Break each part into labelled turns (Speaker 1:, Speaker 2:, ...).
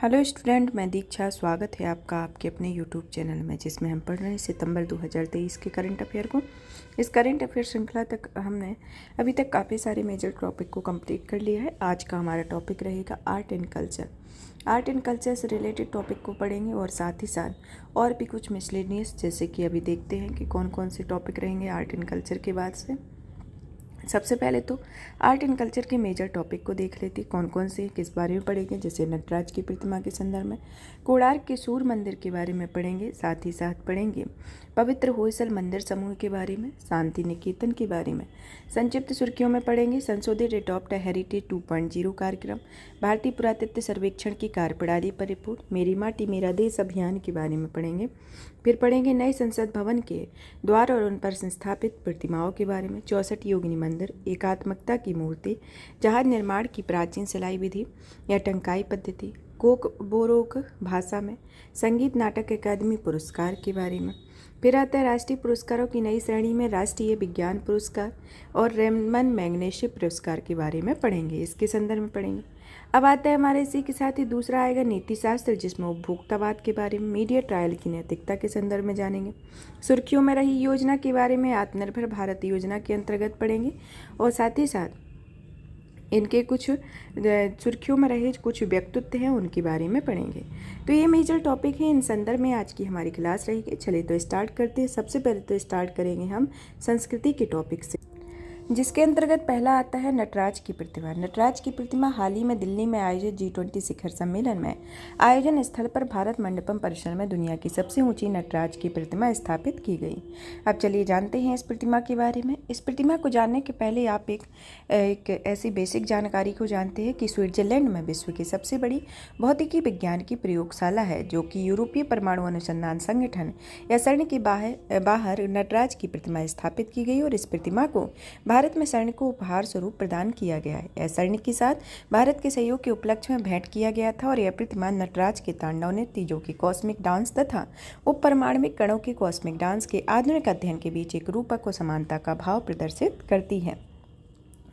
Speaker 1: Hello student, मैं दीक्षा। स्वागत है आपका आपके अपने यूट्यूब चैनल में, जिसमें हम पढ़ रहे हैं सितंबर 2023 के करंट अफेयर को। इस करंट अफेयर श्रृंखला तक हमने अभी तक काफ़ी सारे मेजर टॉपिक को कंप्लीट कर लिया है। आज का हमारा टॉपिक रहेगा art and culture. Art and culture से रिलेटेड टॉपिक को पढ़ेंगे और साथ ही साथ और भी कुछ मिसलेनियस, जैसे कि अभी देखते हैं कि कौन कौन से टॉपिक रहेंगे आर्ट एंड कल्चर के बाद से। सबसे पहले तो आर्ट एंड कल्चर के मेजर टॉपिक को देख लेते, कौन कौन से किस बारे में पढ़ेंगे। जैसे नटराज की प्रतिमा के संदर्भ में, कोणार्क के सूर्य मंदिर के बारे में पढ़ेंगे, साथ ही साथ पढ़ेंगे पवित्र होयसल मंदिर समूह के बारे में, शांति निकेतन के बारे में। संक्षिप्त सुर्खियों में पढ़ेंगे संशोधित एडॉप्ट हेरिटेज 2.0 कार्यक्रम, भारतीय पुरातत्व सर्वेक्षण की कार्यप्रणाली पर रिपोर्ट, मेरी माटी मेरा देश अभियान के बारे में पढ़ेंगे। फिर पढ़ेंगे नए संसद भवन के द्वार और उन पर संस्थापित प्रतिमाओं के बारे में, 64 योगिनी मंदिर, एकात्मकता की मूर्ति, जहाज निर्माण की प्राचीन सिलाई विधि या टंकाई पद्धति, कोक बोरोक भाषा में, संगीत नाटक अकादमी पुरस्कार के बारे में। फिर आता है राष्ट्रीय पुरस्कारों की नई श्रेणी में राष्ट्रीय विज्ञान पुरस्कार और रेमन मैग्नेसी पुरस्कार के बारे में पढ़ेंगे, इसके संदर्भ में पढ़ेंगे। अब आता है हमारे इसी के साथ ही दूसरा आएगा नीति शास्त्र, जिसमें उपभोक्तावाद के बारे में, मीडिया ट्रायल की नैतिकता के संदर्भ में जानेंगे। सुर्खियों में रही योजना के बारे में आत्मनिर्भर भारत योजना के अंतर्गत पढ़ेंगे और साथ ही साथ इनके कुछ सुर्खियों में रहे कुछ व्यक्तित्व हैं उनके बारे में पढ़ेंगे। तो ये मेजर टॉपिक है, इन संदर्भ में आज की हमारी क्लास रहेगी। चलिए तो स्टार्ट करते हैं। सबसे पहले तो स्टार्ट करेंगे हम संस्कृति के टॉपिक से, जिसके अंतर्गत पहला आता है नटराज की प्रतिमा। नटराज की प्रतिमा हाल ही में दिल्ली में आयोजित G20 शिखर सम्मेलन में आयोजन स्थल पर भारत मंडपम परिसर में दुनिया की सबसे ऊंची नटराज की प्रतिमा स्थापित की गई। अब चलिए जानते हैं इस प्रतिमा के बारे में। इस प्रतिमा को जानने के पहले आप एक ऐसी बेसिक जानकारी को जानते हैं कि स्विट्जरलैंड में विश्व की सबसे बड़ी भौतिकी विज्ञान की प्रयोगशाला है, जो कि यूरोपीय परमाणु अनुसंधान संगठन या CERN के बाहर नटराज की प्रतिमा स्थापित की गई और इस प्रतिमा को भारत में CERN को उपहार स्वरूप प्रदान किया गया है। यह CERN के साथ भारत के सहयोग के उपलक्ष्य में भेंट किया गया था और यह प्रतिमा नटराज के तांडव नृत्य, जो कि कॉस्मिक डांस तथा उप परमाणविक कणों के कॉस्मिक डांस के आधुनिक अध्ययन के बीच एक रूपक व समानता का भाव प्रदर्शित करती है।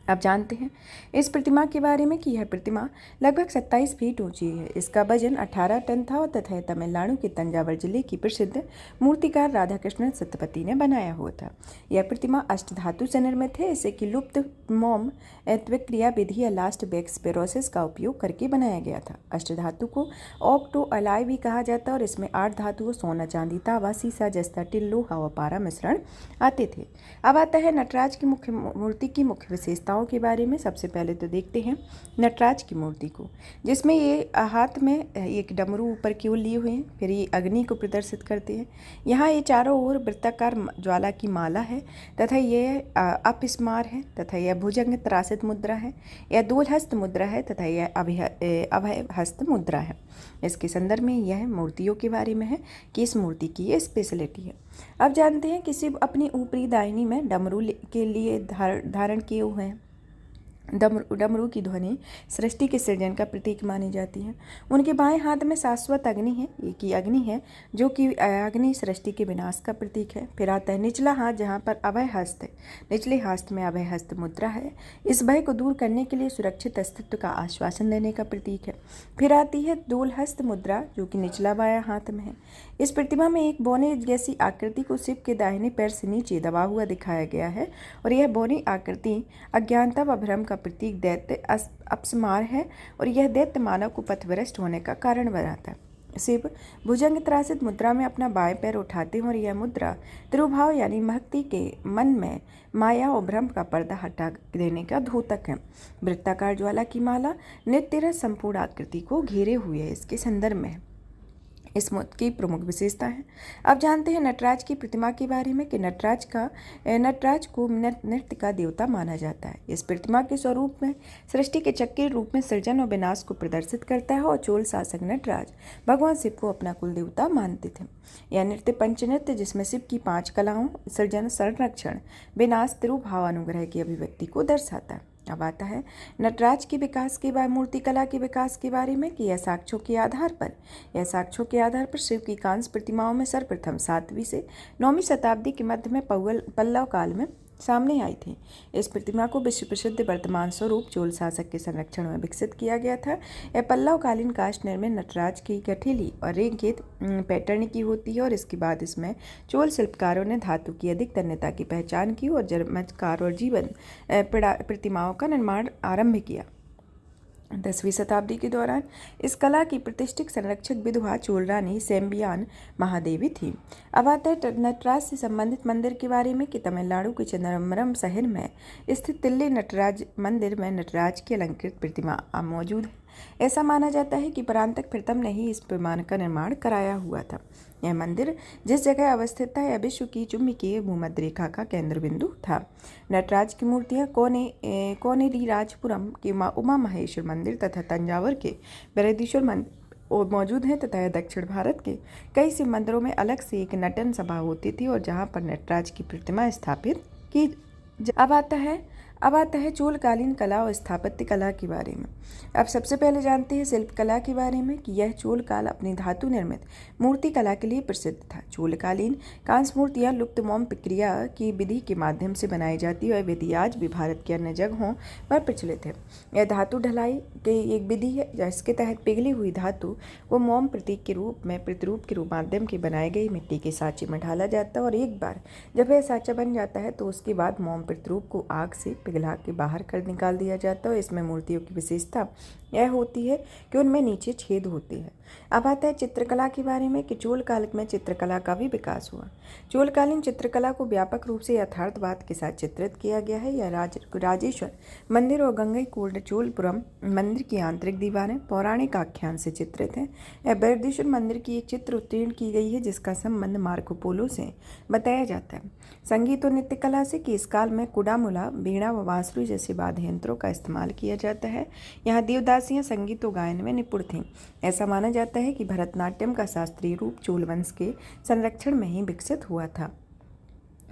Speaker 1: अब जानते हैं इस प्रतिमा के बारे में कि यह प्रतिमा लगभग 27 फीट ऊंची है। इसका वजन 18 टन था तथा यह तमिलनाडु के तंजावर जिले की प्रसिद्ध मूर्तिकार राधाकृष्णन सत्यपति ने बनाया हुआ था। यह प्रतिमा अष्टधातु से निर्मित है। इसे की लुप्त मोम क्रिया विधि या लास्ट बैक्स प्रोसेस का उपयोग करके बनाया गया था। अष्टधातु को ऑक्टो अलाय भी कहा जाता है और इसमें 8 धातुओं सोना, चांदी, तांबा, सीसा, जस्ता, टिन, लोहा व पारा मिश्रण आते थे। अब आता है नटराज की मुख्य मूर्ति की मुख्य विशेषताओं के बारे में। सबसे पहले तो देखते हैं नटराज की मूर्ति को, जिसमें ये हाथ में एक डमरू ऊपर की ओर लिए हुए हैं। फिर ये अग्नि को प्रदर्शित करते हैं। यहाँ ये चारों ओर वृत्ताकार ज्वाला की माला है तथा ये अपस्मार है तथा यह भुजंग त्रासित मुद्रा है, यह दूलहस्त मुद्रा है तथा यह अभय हस्त मुद्रा है। इसके संदर्भ में यह मूर्तियों के बारे में है कि इस मूर्ति की ये स्पेशलिटी है। अब जानते हैं कि शिव अपनी ऊपरी दाहिनी में डमरू के लिए धारण किए हुए हैं। डमरू की ध्वनि सृष्टि के सृजन का प्रतीक मानी जाती है। उनके बाएं हाथ में शाश्वत अग्नि है, एक ही अग्नि है, जो कि अग्नि सृष्टि के विनाश का प्रतीक है। फिर आता है निचला हाथ, जहाँ पर अभय हस्त है। निचले हस्त में अभय हस्त मुद्रा है। इस भय को दूर करने के लिए सुरक्षित अस्तित्व का आश्वासन देने का प्रतीक है। फिर आती है दूलहस्त मुद्रा, जो कि निचला बायां हाथ में है। इस प्रतिमा में एक बौने जैसी आकृति को शिव के दाहिने पैर से नीचे दबा हुआ दिखाया गया है और यह बौनी आकृति अज्ञानता व भ्रम का प्रतीक दैत्य अपस्मार है और यह दैत्य मानव को पथभ्रष्ट होने का कारण बनाता है। शिव भुजंग त्रासित मुद्रा में अपना बाएं पैर उठाते हैं और यह मुद्रा तिरुभाव यानी भक्ति के मन में माया और भ्रम का पर्दा हटा देने का द्योतक है। वृत्ताकार ज्वाला की माला नित्य संपूर्ण आकृति को घेरे हुए है। इसके संदर्भ में इस मूर्ति की प्रमुख विशेषता है। अब जानते हैं नटराज की प्रतिमा के बारे में कि नटराज को नृत्य का देवता माना जाता है। इस प्रतिमा के स्वरूप में सृष्टि के चक्र के रूप में सृजन और विनाश को प्रदर्शित करता है और चोल शासक नटराज भगवान शिव को अपना कुल देवता मानते थे। यह नृत्य पंचनृत्य, जिसमें शिव की 5 कलाओं सृजन, संरक्षण, विनाश, तिरुभाव, अनुग्रह की अभिव्यक्ति को दर्शाता है। अब आता है नटराज के विकास के बाद मूर्तिकला के विकास के बारे में कि यह साक्ष्यों के आधार पर शिव की कांस्य प्रतिमाओं में सर्वप्रथम 7वीं से 9वीं शताब्दी के मध्य में पल्लव काल में सामने आई थी। इस प्रतिमा को विश्व प्रसिद्ध वर्तमान स्वरूप चोल शासक के संरक्षण में विकसित किया गया था। यह पल्लव कालीन काष्ठ निर्मित नटराज की गठिली और रेंकित पैटर्न की होती है और इसके बाद इसमें चोल शिल्पकारों ने धातु की अधिक तन्यता की पहचान की और चमत्कार और जीवन प्रतिमाओं का निर्माण आरंभ किया। 10वीं शताब्दी के दौरान इस कला की प्रतिष्ठित संरक्षक विधवा चोल रानी सेम्बियान महादेवी थी। अब आता है नटराज से संबंधित मंदिर के बारे में कि तमिलनाडु के चिदम्बरम शहर में स्थित तिल्ली नटराज मंदिर में नटराज की अलंकृत प्रतिमा मौजूद है। ऐसा माना जाता है कि परांतक प्रथम ने ही इस विमान का निर्माण कराया हुआ था। यह मंदिर जिस जगह अवस्थित था यह विश्व की चुंबकीय भूमध्य रेखा का केंद्र बिंदु था। नटराज की मूर्तियाँ कोनेरीराजपुरम के उमा महेश्वर मंदिर तथा तंजावर के बृहदीश्वर मंदिर मौजूद हैं तथा दक्षिण भारत के कई शिव मंदिरों में अलग से एक नटन सभा होती थी और जहाँ पर नटराज की प्रतिमा स्थापित की। अब आता है चोलकालीन कला और स्थापत्य कला के बारे में। अब सबसे पहले जानते हैं शिल्प कला के बारे में कि यह चोल काल अपनी धातु निर्मित मूर्ति कला के लिए प्रसिद्ध था। चोलकालीन कांस्य मूर्तियाँ लुप्त मोम प्रक्रिया की विधि के माध्यम से बनाई जाती है और विधि आज भी भारत के अन्य जगहों पर प्रचलित है। यह धातु ढलाई की एक विधि है जिसके तहत पिघली हुई धातु वो मोम प्रतीक के रूप में प्रतिरूप के रूप माध्यम के बनाए गई मिट्टी के सांचे में ढाला जाता है और एक बार जब यह सांचा बन जाता है तो उसके बाद मोम प्रतिरूप को आग से पिघला के बाहर कर निकाल दिया जाता है। इसमें मूर्तियों की विशेषता यह होती है कि उनमें नीचे छेद होते हैं। अब आता है चित्रकला के बारे में कि चोल काल में चित्रकला का भी विकास हुआ। चोलकालीन चित्रकला को व्यापक रूप से यथार्थवाद के साथ चित्रित किया गया है। यह राजेश्वर मंदिर और गंगईकोंड चोलपुरम मंदिर की आंतरिक दीवारें पौराणिक आख्यान से चित्रित हैं। यह बृहदीश्वर मंदिर की एक चित्र उत्तीर्ण की गई है जिसका संबंध मार्को पोलो से बताया जाता है। संगीत और नृत्य कला से कि इस काल में कुडामुला वीणा व बांसुरी जैसे वाद्य यंत्रों का इस्तेमाल किया जाता है। यहाँ देवदासियाँ संगीत और गायन में निपुण थीं। ऐसा माना जाता है कि भरतनाट्यम का शास्त्रीय रूप चोल वंश के संरक्षण में ही विकसित हुआ था।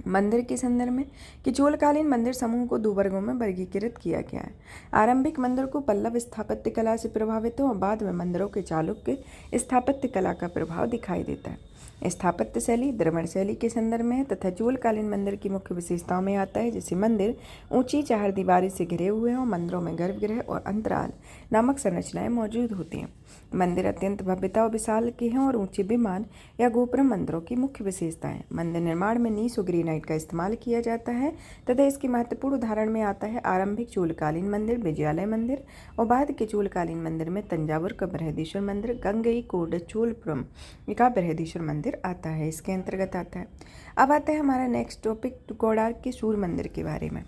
Speaker 1: मंदिर के संदर्भ में कि चोलकालीन मंदिर समूह को दो वर्गों में वर्गीकृत किया गया है। आरंभिक मंदिर को पल्लव स्थापत्य कला से प्रभावित हो और बाद में मंदिरों के चालुक्य स्थापत्य कला का प्रभाव दिखाई देता है। स्थापत्य शैली द्रविड़ शैली के संदर्भ में तथा चोलकालीन मंदिर की मुख्य विशेषताओं में आता है जैसे मंदिर ऊंची चारदीवारी से घिरे हुए हों, मंदिरों में गर्भगृह और अंतराल नामक संरचनाएं मौजूद होती हैं। मंदिर अत्यंत भव्यता और विशाल के हैं और ऊंचे विमान या गोपुरम मंदिरों की मुख्य विशेषता है। मंदिर निर्माण में नीस और ग्रेनाइट का इस्तेमाल किया जाता है तथा इसके महत्वपूर्ण उदाहरण में आता है आरंभिक चोलकालीन मंदिर विजयालय मंदिर और बाद के चोलकालीन मंदिर में तंजावुर का बृहदीश्वर मंदिर गंगईकोंड चोलपुरम का बृहदीश्वर मंदिर आता है, इसके अंतर्गत आता है। अब आता है हमारा नेक्स्ट टॉपिक कोणार्क के सूर्य मंदिर के बारे में।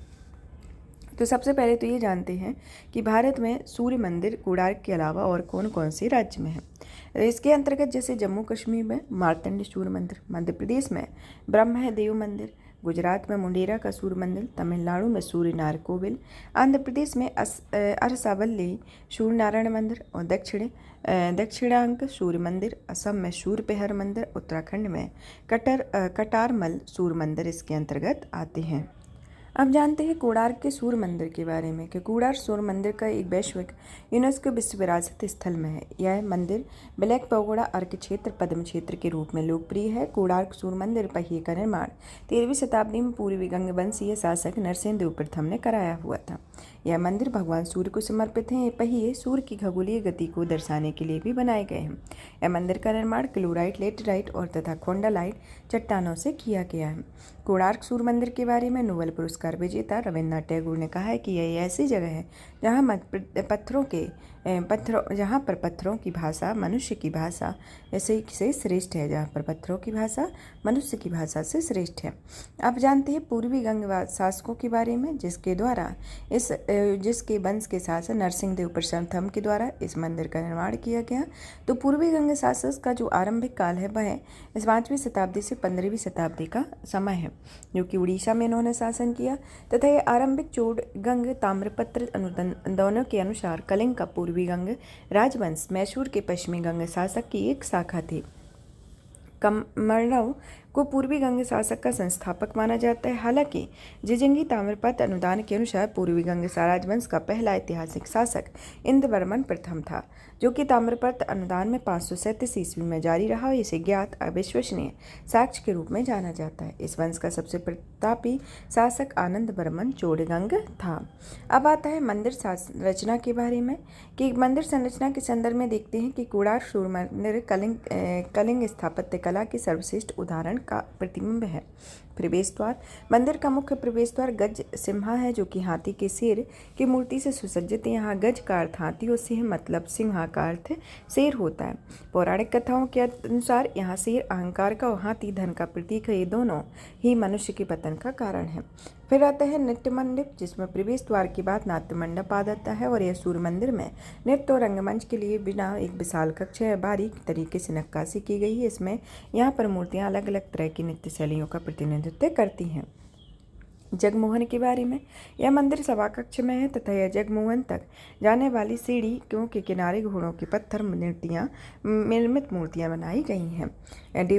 Speaker 1: तो सबसे पहले तो ये जानते हैं कि भारत में सूर्य मंदिर कोणार्क के अलावा और कौन कौन से राज्य में है। इसके अंतर्गत जैसे जम्मू कश्मीर में मार्तंड सूर्य मंदिर, मध्य प्रदेश में ब्रह्मदेव मंदिर, गुजरात में मुंडेरा का सूर्य मंदिर, तमिलनाडु में सूर्यनारायण कोविल, आंध्र प्रदेश में अरसावल्ली सूर्य नारायण मंदिर और दक्षिणांक सूर्य मंदिर, असम में सूर्यपहर मंदिर, उत्तराखंड में कटारमल सूर्य मंदिर इसके अंतर्गत आते हैं। अब जानते हैं कोणार्क के सूर्य मंदिर के बारे में कि कोणार्क सूर्य मंदिर का एक वैश्विक यूनेस्को विश्व विरासत स्थल में है। यह मंदिर ब्लैक पगोड़ा अर्क क्षेत्र पद्म क्षेत्र के रूप में लोकप्रिय है। कोणार्क सूर्य मंदिर पहिए का निर्माण 13वीं शताब्दी में पूर्वी गंगवंशीय शासक नरसिंहदेव प्रथम ने कराया हुआ था। यह मंदिर भगवान सूर्य को समर्पित है। ये पहिए सूर्य की खगोलीय गति को दर्शाने के लिए भी बनाए गए हैं। यह मंदिर का निर्माण क्लोराइट, लेटेराइट और तथा खोंडालाइट चट्टानों से किया गया है। कोणार्क सूर्य मंदिर के बारे में नोबेल पुरस्कार विजेता रविन्द्रनाथ टैगोर ने कहा है कि यह ऐसी जगह है जहाँ पर पत्थरों की भाषा मनुष्य की भाषा से श्रेष्ठ है। जहाँ पर पत्थरों की भाषा मनुष्य की भाषा से श्रेष्ठ है। अब जानते हैं पूर्वी गंग शासकों के बारे में जिसके वंश के शासक नरसिंहदेव प्रथम के द्वारा इस मंदिर का निर्माण किया गया। तो पूर्वी गंग शासक का जो आरंभिक काल है वह इस 5वीं शताब्दी से 15वीं शताब्दी का समय है, जो कि उड़ीसा में इन्होंने शासन किया तथा यह आरंभिक चोड़ गंग ताम्रपत्र दोनों के अनुसार कलिंग का पूर्वी गंग राजवंश मैसूर के पश्चिमी गंग शासक की एक शाखा थी। कमरनव को पूर्वी गंग शासक का संस्थापक माना जाता है। हालांकि जिजिंगी ताम्रपत्र अनुदान के अनुसार पूर्वी गंग राजवंश का पहला ऐतिहासिक शासक इंद्रवर्मन प्रथम था, जो कि ताम्रपत्र अनुदान में 537 ईस्वी में जारी रहा और इसे ज्ञात अविश्वसनीय साक्ष्य के रूप में जाना जाता है। इस वंश का सबसे प्रतापी शासक आनंद वर्मन चोड़गंग था। अब आता है मंदिर संरचना के बारे में कि मंदिर संरचना के संदर्भ में देखते हैं कि कोणार्क सूर्य मंदिर कलिंग स्थापत्य कला के सर्वश्रेष्ठ उदाहरण का प्रतिबिंब है। प्रवेश द्वार। मंदिर का मुख्य प्रवेश द्वार गज सिम्हा है, जो कि हाथी के सिर की मूर्ति से सुसज्जित है। यहाँ गज का अर्थ हाथी और सिंह मतलब सिंहा का अर्थ शेर होता है। पौराणिक कथाओं के अनुसार यहाँ शेर अहंकार का और हाथी धन का प्रतीक है। ये दोनों ही मनुष्य के पतन का कारण है। फिर आता है नृत्य मंडप, जिसमें प्रवेश द्वार के बाद नाट्य मंडप आ जाता है और यह सूर्य मंदिर में नृत्य और रंगमंच के लिए बिना एक विशाल कक्ष है। बारीक तरीके से नक्काशी की गई है। इसमें यहाँ पर मूर्तियाँ अलग अलग तरह की नृत्य शैलियों का प्रतिनिधित्व करती हैं। जगमोहन के बारे में, यह मंदिर सभा कक्ष में है तथा यह जगमोहन तक जाने वाली सीढ़ी के किनारे घोड़ों के पत्थर निर्मित मूर्तियां बनाई गई हैं।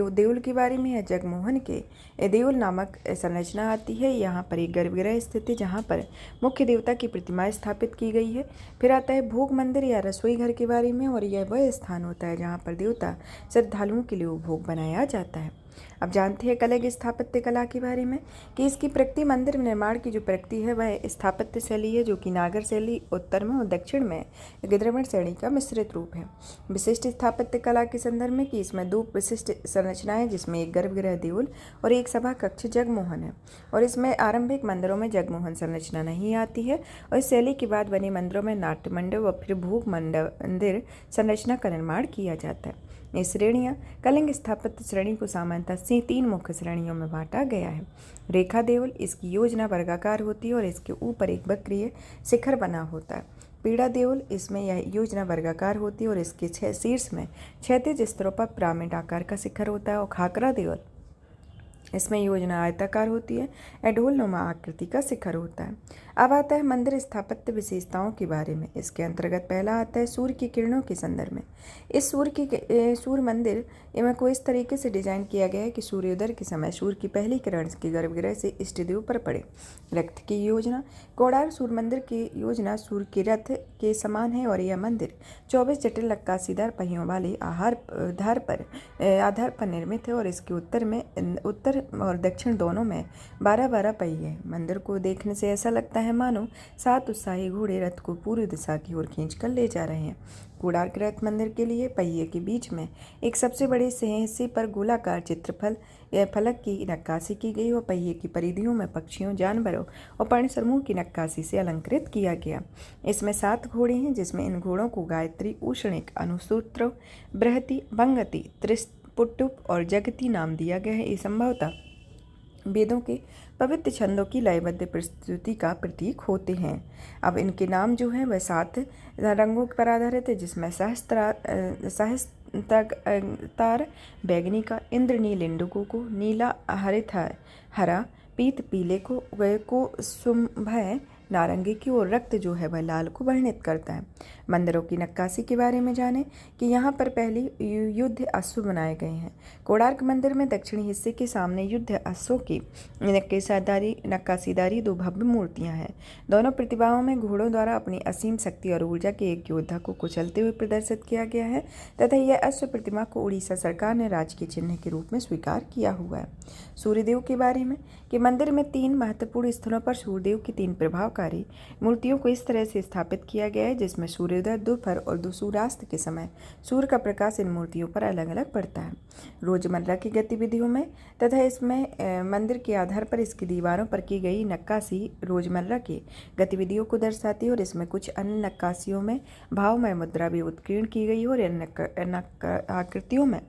Speaker 1: देउल के बारे में, यह जगमोहन के देउल नामक संरचना आती है। यहाँ पर एक गर्भगृह स्थित है, जहाँ पर मुख्य देवता की प्रतिमा स्थापित की गई है। फिर आता है भोग मंदिर या रसोई घर के बारे में, और यह वह स्थान होता है जहाँ पर देवता श्रद्धालुओं के लिए भोग बनाया जाता है। अब जानते हैं कलिंग स्थापत्य कला के बारे में कि इसकी प्रकृति मंदिर निर्माण की जो प्रकृति है वह स्थापत्य शैली है, जो कि नागर शैली उत्तर में और दक्षिण में द्रविड़ शैली का मिश्रित रूप है। विशिष्ट स्थापत्य कला के संदर्भ में कि इसमें दो विशिष्ट संरचनाएं, जिसमें एक गर्भगृह देउल और एक सभा कक्ष जगमोहन है, और इसमें आरंभिक मंदिरों में जगमोहन संरचना नहीं आती है और इस शैली के बाद बने मंदिरों में नाट्य मंडप और फिर भोग मंदिर संरचना का निर्माण किया जाता है। ये श्रेणियाँ कलिंग स्थापत्य श्रेणी को सामान्यतः 3 मुख्य श्रेणियों में बांटा गया है। रेखा देउल, इसकी योजना वर्गाकार होती है और इसके ऊपर एक वक्रीय शिखर बना होता है। पीड़ा देउल, इसमें यह योजना वर्गाकार होती है और इसके शीर्ष में क्षैतिज स्तरों पर पिरामिड आकार का शिखर होता है। और खाकरा देउल, इसमें योजना आयताकार होती है, ढोल नुमा आकृति का शिखर होता है। अब आता है मंदिर स्थापत्य विशेषताओं के बारे में। इसके अंतर्गत पहला आता है सूर्य की किरणों के संदर्भ में। इस सूर्य मंदिर में को इस तरीके से डिजाइन किया गया है कि सूर्योदय के समय सूर्य की पहली किरण के गर्भगृह से इष्टदेव पर पड़े। रथ की योजना, कोणार्क सूर्य मंदिर की योजना सूर्य के रथ के समान है और यह मंदिर 24 जटिल नक्काशीदार पहियों वाले आधार पर निर्मित है और इसके उत्तर और दक्षिण दोनों में 12-12 पहिए हैं। मंदिर को देखने से ऐसा लगता है मानो 7 उत्साही घोड़े रथ को पूर्व दिशा की ओर खींचकर ले जा रहे हैं। कोणार्क रथ मंदिर के लिए पहिए के बीच में एक सबसे बड़े हिस्से पर गोलाकार चित्रफल फलक की नक्काशी की गई और पहिए की परिधियों में पक्षियों, जानवरों और प्राणी समूह की नक्काशी से अलंकृत किया गया। इसमें 7 घोड़े हैं, जिसमें इन घोड़ों को गायत्री, उष्णिक, अनुसूत्र, बृहति, भंगति, त्रिपुटुप और जगति नाम दिया गया है। ये संभवतः वेदों के पवित्र छंदों की लयबद्ध प्रस्तुति का प्रतीक होते हैं। अब इनके नाम जो हैं वह 7 रंगों पर आधारित है, जिसमें सहस्त्रार बैगनी का, इंद्रनील इंडिगो को, नीला हरित हरा, पीत पीले को सुंभय नारंगी की और रक्त जो है वह लाल को वर्णित करता है। मंदिरों की नक्काशी के बारे में जानें कि यहाँ पर पहली युद्ध अश्व बनाए गए हैं। कोणार्क मंदिर में दक्षिणी हिस्से के सामने युद्ध अश्वों की नक्काशीदारी 2 भव्य मूर्तियाँ हैं। दोनों प्रतिभाओं में घोड़ों द्वारा अपनी असीम शक्ति और ऊर्जा के एक योद्धा को कुचलते हुए प्रदर्शित किया गया है तथा यह अश्व प्रतिमा को उड़ीसा सरकार ने राजकीय चिन्ह के रूप में स्वीकार किया हुआ है। सूर्यदेव के बारे में कि मंदिर में 3 महत्वपूर्ण स्थलों पर सूर्यदेव की 3 प्रभावकारी मूर्तियों को इस तरह से स्थापित किया गया है, जिसमें सूर्योदय, दोपहर और सूर्यास्त के समय सूर्य का प्रकाश इन मूर्तियों पर अलग अलग पड़ता है। रोजमर्रा की गतिविधियों में तथा इसमें मंदिर के आधार पर इसकी दीवारों पर की गई नक्काशी रोजमर्रा की गतिविधियों को दर्शाती है और इसमें कुछ अन्य नक्काशियों में भावमय मुद्रा भी उत्कीर्ण की गई है और अन्य आकृतियों में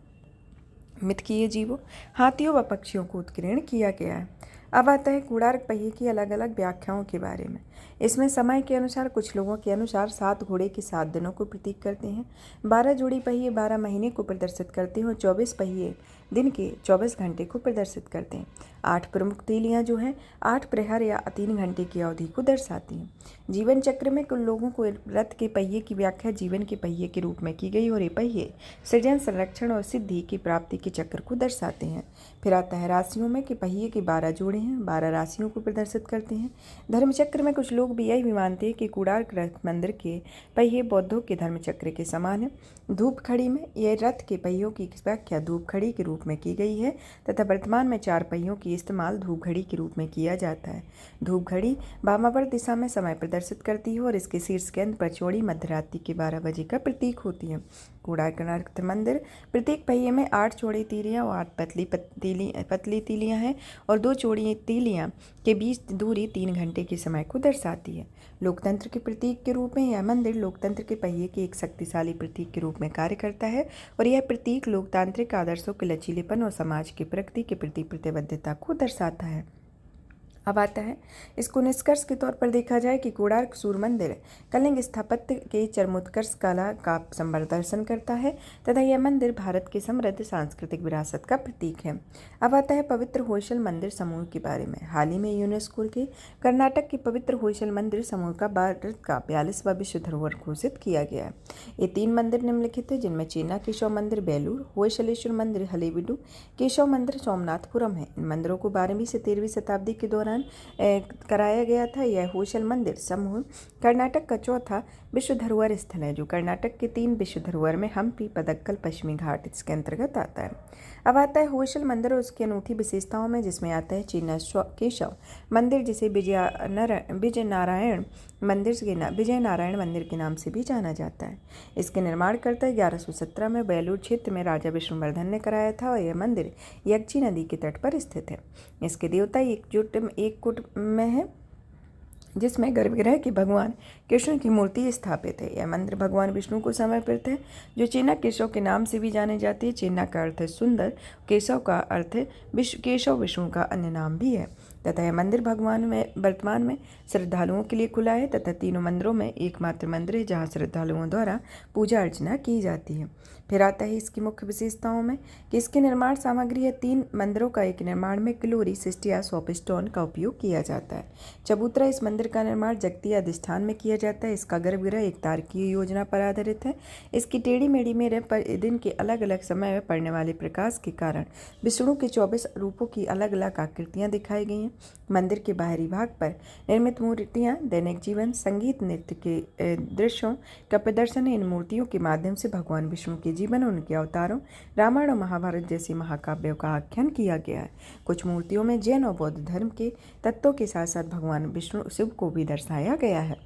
Speaker 1: मिथकीय जीवों, हाथियों व पक्षियों को उत्कीर्ण किया गया है। अब आता है कोणार्क पहिए की अलग अलग व्याख्याओं के बारे में। इसमें समय के अनुसार कुछ लोगों के अनुसार 7 घोड़े के 7 दिनों को प्रतीक करते हैं, 12 जोड़ी पहिए 12 महीने को प्रदर्शित करते हैं और 24 पहिए दिन के 24 घंटे को प्रदर्शित करते हैं। 8 प्रमुख तीलियां जो हैं 8 प्रहर या 3 घंटे की अवधि को दर्शाती हैं। जीवन चक्र में कुल लोगों को रथ के पहिए की व्याख्या जीवन के पहिए के रूप में की गई और ये पहिए सृजन, संरक्षण और सिद्धि की प्राप्ति के चक्र को दर्शाते हैं। फिर आता है राशियों में कि पहिए के 12 जोड़े हैं, 12 राशियों को प्रदर्शित करते हैं। धर्मचक्र में कुछ लोग भी यही भी मानते हैं कि कोणार्क रथ मंदिर के पहिए बौद्धों के धर्मचक्र के समान है। धूप खड़ी में यह रथ के पहियों की व्याख्या धूप खड़ी के रूप में की गई है तथा वर्तमान में 4 पहियों की इस्तेमाल धूप घड़ी के रूप में किया जाता है। धूप घड़ी वामावर्त दिशा में समय प्रदर्शित करती है और इसके शीर्ष केंद्र पर चौड़ी मध्यरात्रि के 12 बजे का प्रतीक होती है। कोणार्क रथ मंदिर प्रत्येक पहिए में 8 चौड़ी तीलियां और 8 पतली तीलियां हैं और 2 चौड़ी तीलियां के बीच दूरी 3 घंटे के समय को दर्शाती है। लोकतंत्र के प्रतीक के रूप में यह मंदिर लोकतंत्र के पहिए के एक शक्तिशाली प्रतीक के रूप में कार्य करता है और यह प्रतीक लोकतांत्रिक आदर्शों के लचीलेपन और समाज की प्रगति के प्रति प्रतिबद्धता को दर्शाता है। अब आता है इसको निष्कर्ष के तौर पर देखा जाए कि कोणार्क सूर्य मंदिर कलिंग स्थापत्य के चरमोत्कर्ष कला का प्रदर्शन करता है तथा यह मंदिर भारत के समृद्ध सांस्कृतिक विरासत का प्रतीक है। अब आता है पवित्र होयसल मंदिर समूह के बारे में। हाल ही में यूनेस्को के कर्नाटक के पवित्र होयसल मंदिर समूह का भारत का 42वां विश्व धरोहर घोषित किया गया है। ये 3 मंदिर निम्नलिखित है जिनमें चेन्नई केशव मंदिर बेलूर, होयसलेश्वर मंदिर हलेबीडु, केशव मंदिर सोमनाथपुरम है। इन मंदिरों को 12वीं से 13वीं शताब्दी के दौरान कराया गया था। यह होयसल मंदिर समूह कर्नाटक का चौथा विश्व धरोहर स्थल है जो कर्नाटक के 3 विश्व धरोहर में हम्पी, पदक्कल, पश्चिमी घाट इसके अंतर्गत आता है। अब आता है होयसल मंदिर और उसकी अनूठी विशेषताओं में, जिसमें आता है चेन्नई केशव मंदिर जिसे विजय नारायण मंदिर के नाम से भी जाना जाता है। इसके निर्माणकर्ता 1117 में बेलूर क्षेत्र में राजा विष्णुवर्धन ने कराया था और यह मंदिर यक्षी नदी के तट पर स्थित है। इसके देवता एक कूट में है जिसमें गर्भगृह की भगवान कृष्ण की मूर्ति स्थापित है। यह मंदिर भगवान विष्णु को समर्पित है जो चेन्नई केशव के नाम से भी जाने जाती है। चेन्नई का अर्थ है सुंदर, केशव का अर्थ है केशव विष्णु का अन्य नाम भी है तथा यह मंदिर वर्तमान में श्रद्धालुओं के लिए खुला है तथा तीनों मंदिरों में एकमात्र मंदिर है जहाँ श्रद्धालुओं द्वारा पूजा अर्चना की जाती है। फिर आता है इसकी मुख्य विशेषताओं में कि इसकी निर्माण सामग्री है 3 मंदिरों का एक निर्माण में क्लोरी, सिस्टिया, सोपस्टोन का उपयोग किया जाता है। चबूतरा इस मंदिर का निर्माण जगती अधिष्ठान में किया जाता है। इसका गर्भगृह एक तारकीय योजना पर आधारित है। इसकी टेढ़ी मेढ़ी में दिन के अलग अलग समय में पड़ने वाले प्रकाश के कारण विष्णु के 24 रूपों की अलग अलग आकृतियां दिखाई गई हैं। मंदिर के बाहरी भाग पर निर्मित मूर्तियां दैनिक जीवन, संगीत, नृत्य के दृश्यों का प्रदर्शन है। इन मूर्तियों के माध्यम से भगवान विष्णु के जीवन, उनके अवतारों, रामायण और महाभारत जैसे महाकाव्यों का आख्यान किया गया है। कुछ मूर्तियों में जैन और बौद्ध धर्म के तत्वों के साथ साथ भगवान विष्णु शिव को भी दर्शाया गया है।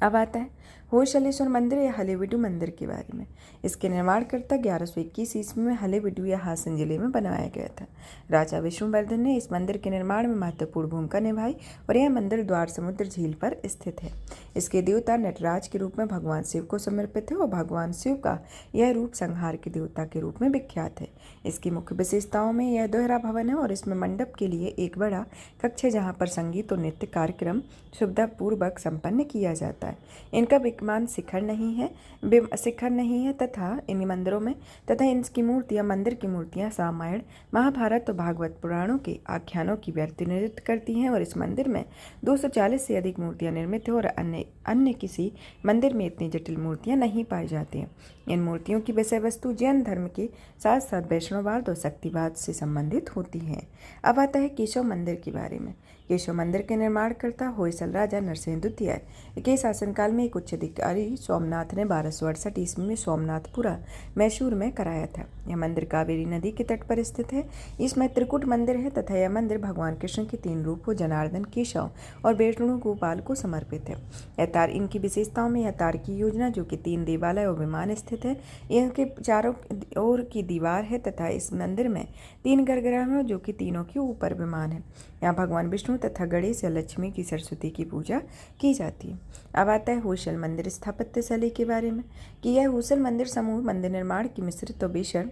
Speaker 1: अब आता है होयसलेश्वर मंदिर या हलेबीडु मंदिर के बारे में। इसके निर्माणकर्ता 1121 ईस्वी में हलेबीडु या हासन जिले में बनाया गया था। राजा विष्णुवर्धन ने इस मंदिर के निर्माण में महत्वपूर्ण भूमिका निभाई और यह मंदिर द्वार समुद्र झील पर स्थित है। इसके देवता नटराज के रूप में भगवान शिव को समर्पित है और भगवान शिव का यह रूप संहार के देवता के रूप में विख्यात है। इसकी मुख्य विशेषताओं में यह दोहरा भवन है और इसमें मंडप के लिए एक बड़ा कक्ष है जहाँ पर संगीत और नृत्य कार्यक्रम सुविधापूर्वक संपन्न किया जाता है। इनका विद्यमान शिखर नहीं है तथा इन मंदिरों में इनकी मूर्तियां मंदिर की मूर्तियां रामायण, महाभारत और भागवत पुराणों के आख्यानों की प्रतिनिधित्व करती हैं और इस मंदिर में 240 से अधिक मूर्तियां निर्मित है और अन्य किसी मंदिर में इतनी जटिल मूर्तियां नहीं पाई जाती हैं। इन मूर्तियों की विषय वस्तु जैन धर्म के साथ साथ वैष्णववाद और शक्तिवाद से संबंधित होती हैं। अब आता है केशव मंदिर के बारे में। केशव मंदिर के निर्माणकर्ता होयसल राजा नरसिंह द्वितीय के शासनकाल में एक उच्च अधिकारी सोमनाथ ने 1268 ईस्वी में सोमनाथपुरा मैसूर में कराया था। यह मंदिर कावेरी नदी के तट पर स्थित है। इसमें त्रिकुट मंदिर है तथा यह मंदिर भगवान कृष्ण के 3 रूपों जनार्दन, केशव और विष्णु गोपाल को समर्पित है। इनकी विशेषताओं में यह तार की योजना जो कि 3 देवालय और विमान स्थित है, इनके चारों ओर की दीवार है तथा इस मंदिर में 3 गर्भगृह हैं जो कि तीनों के ऊपर विमान है। यहाँ भगवान विष्णु तथा गणेश या लक्ष्मी की सरस्वती की पूजा की जाती है। अब आता है होयसल मंदिर स्थापत्य शैली के बारे में कि यह होयसल मंदिर समूह मंदिर निर्माण की मिश्रित और बेशर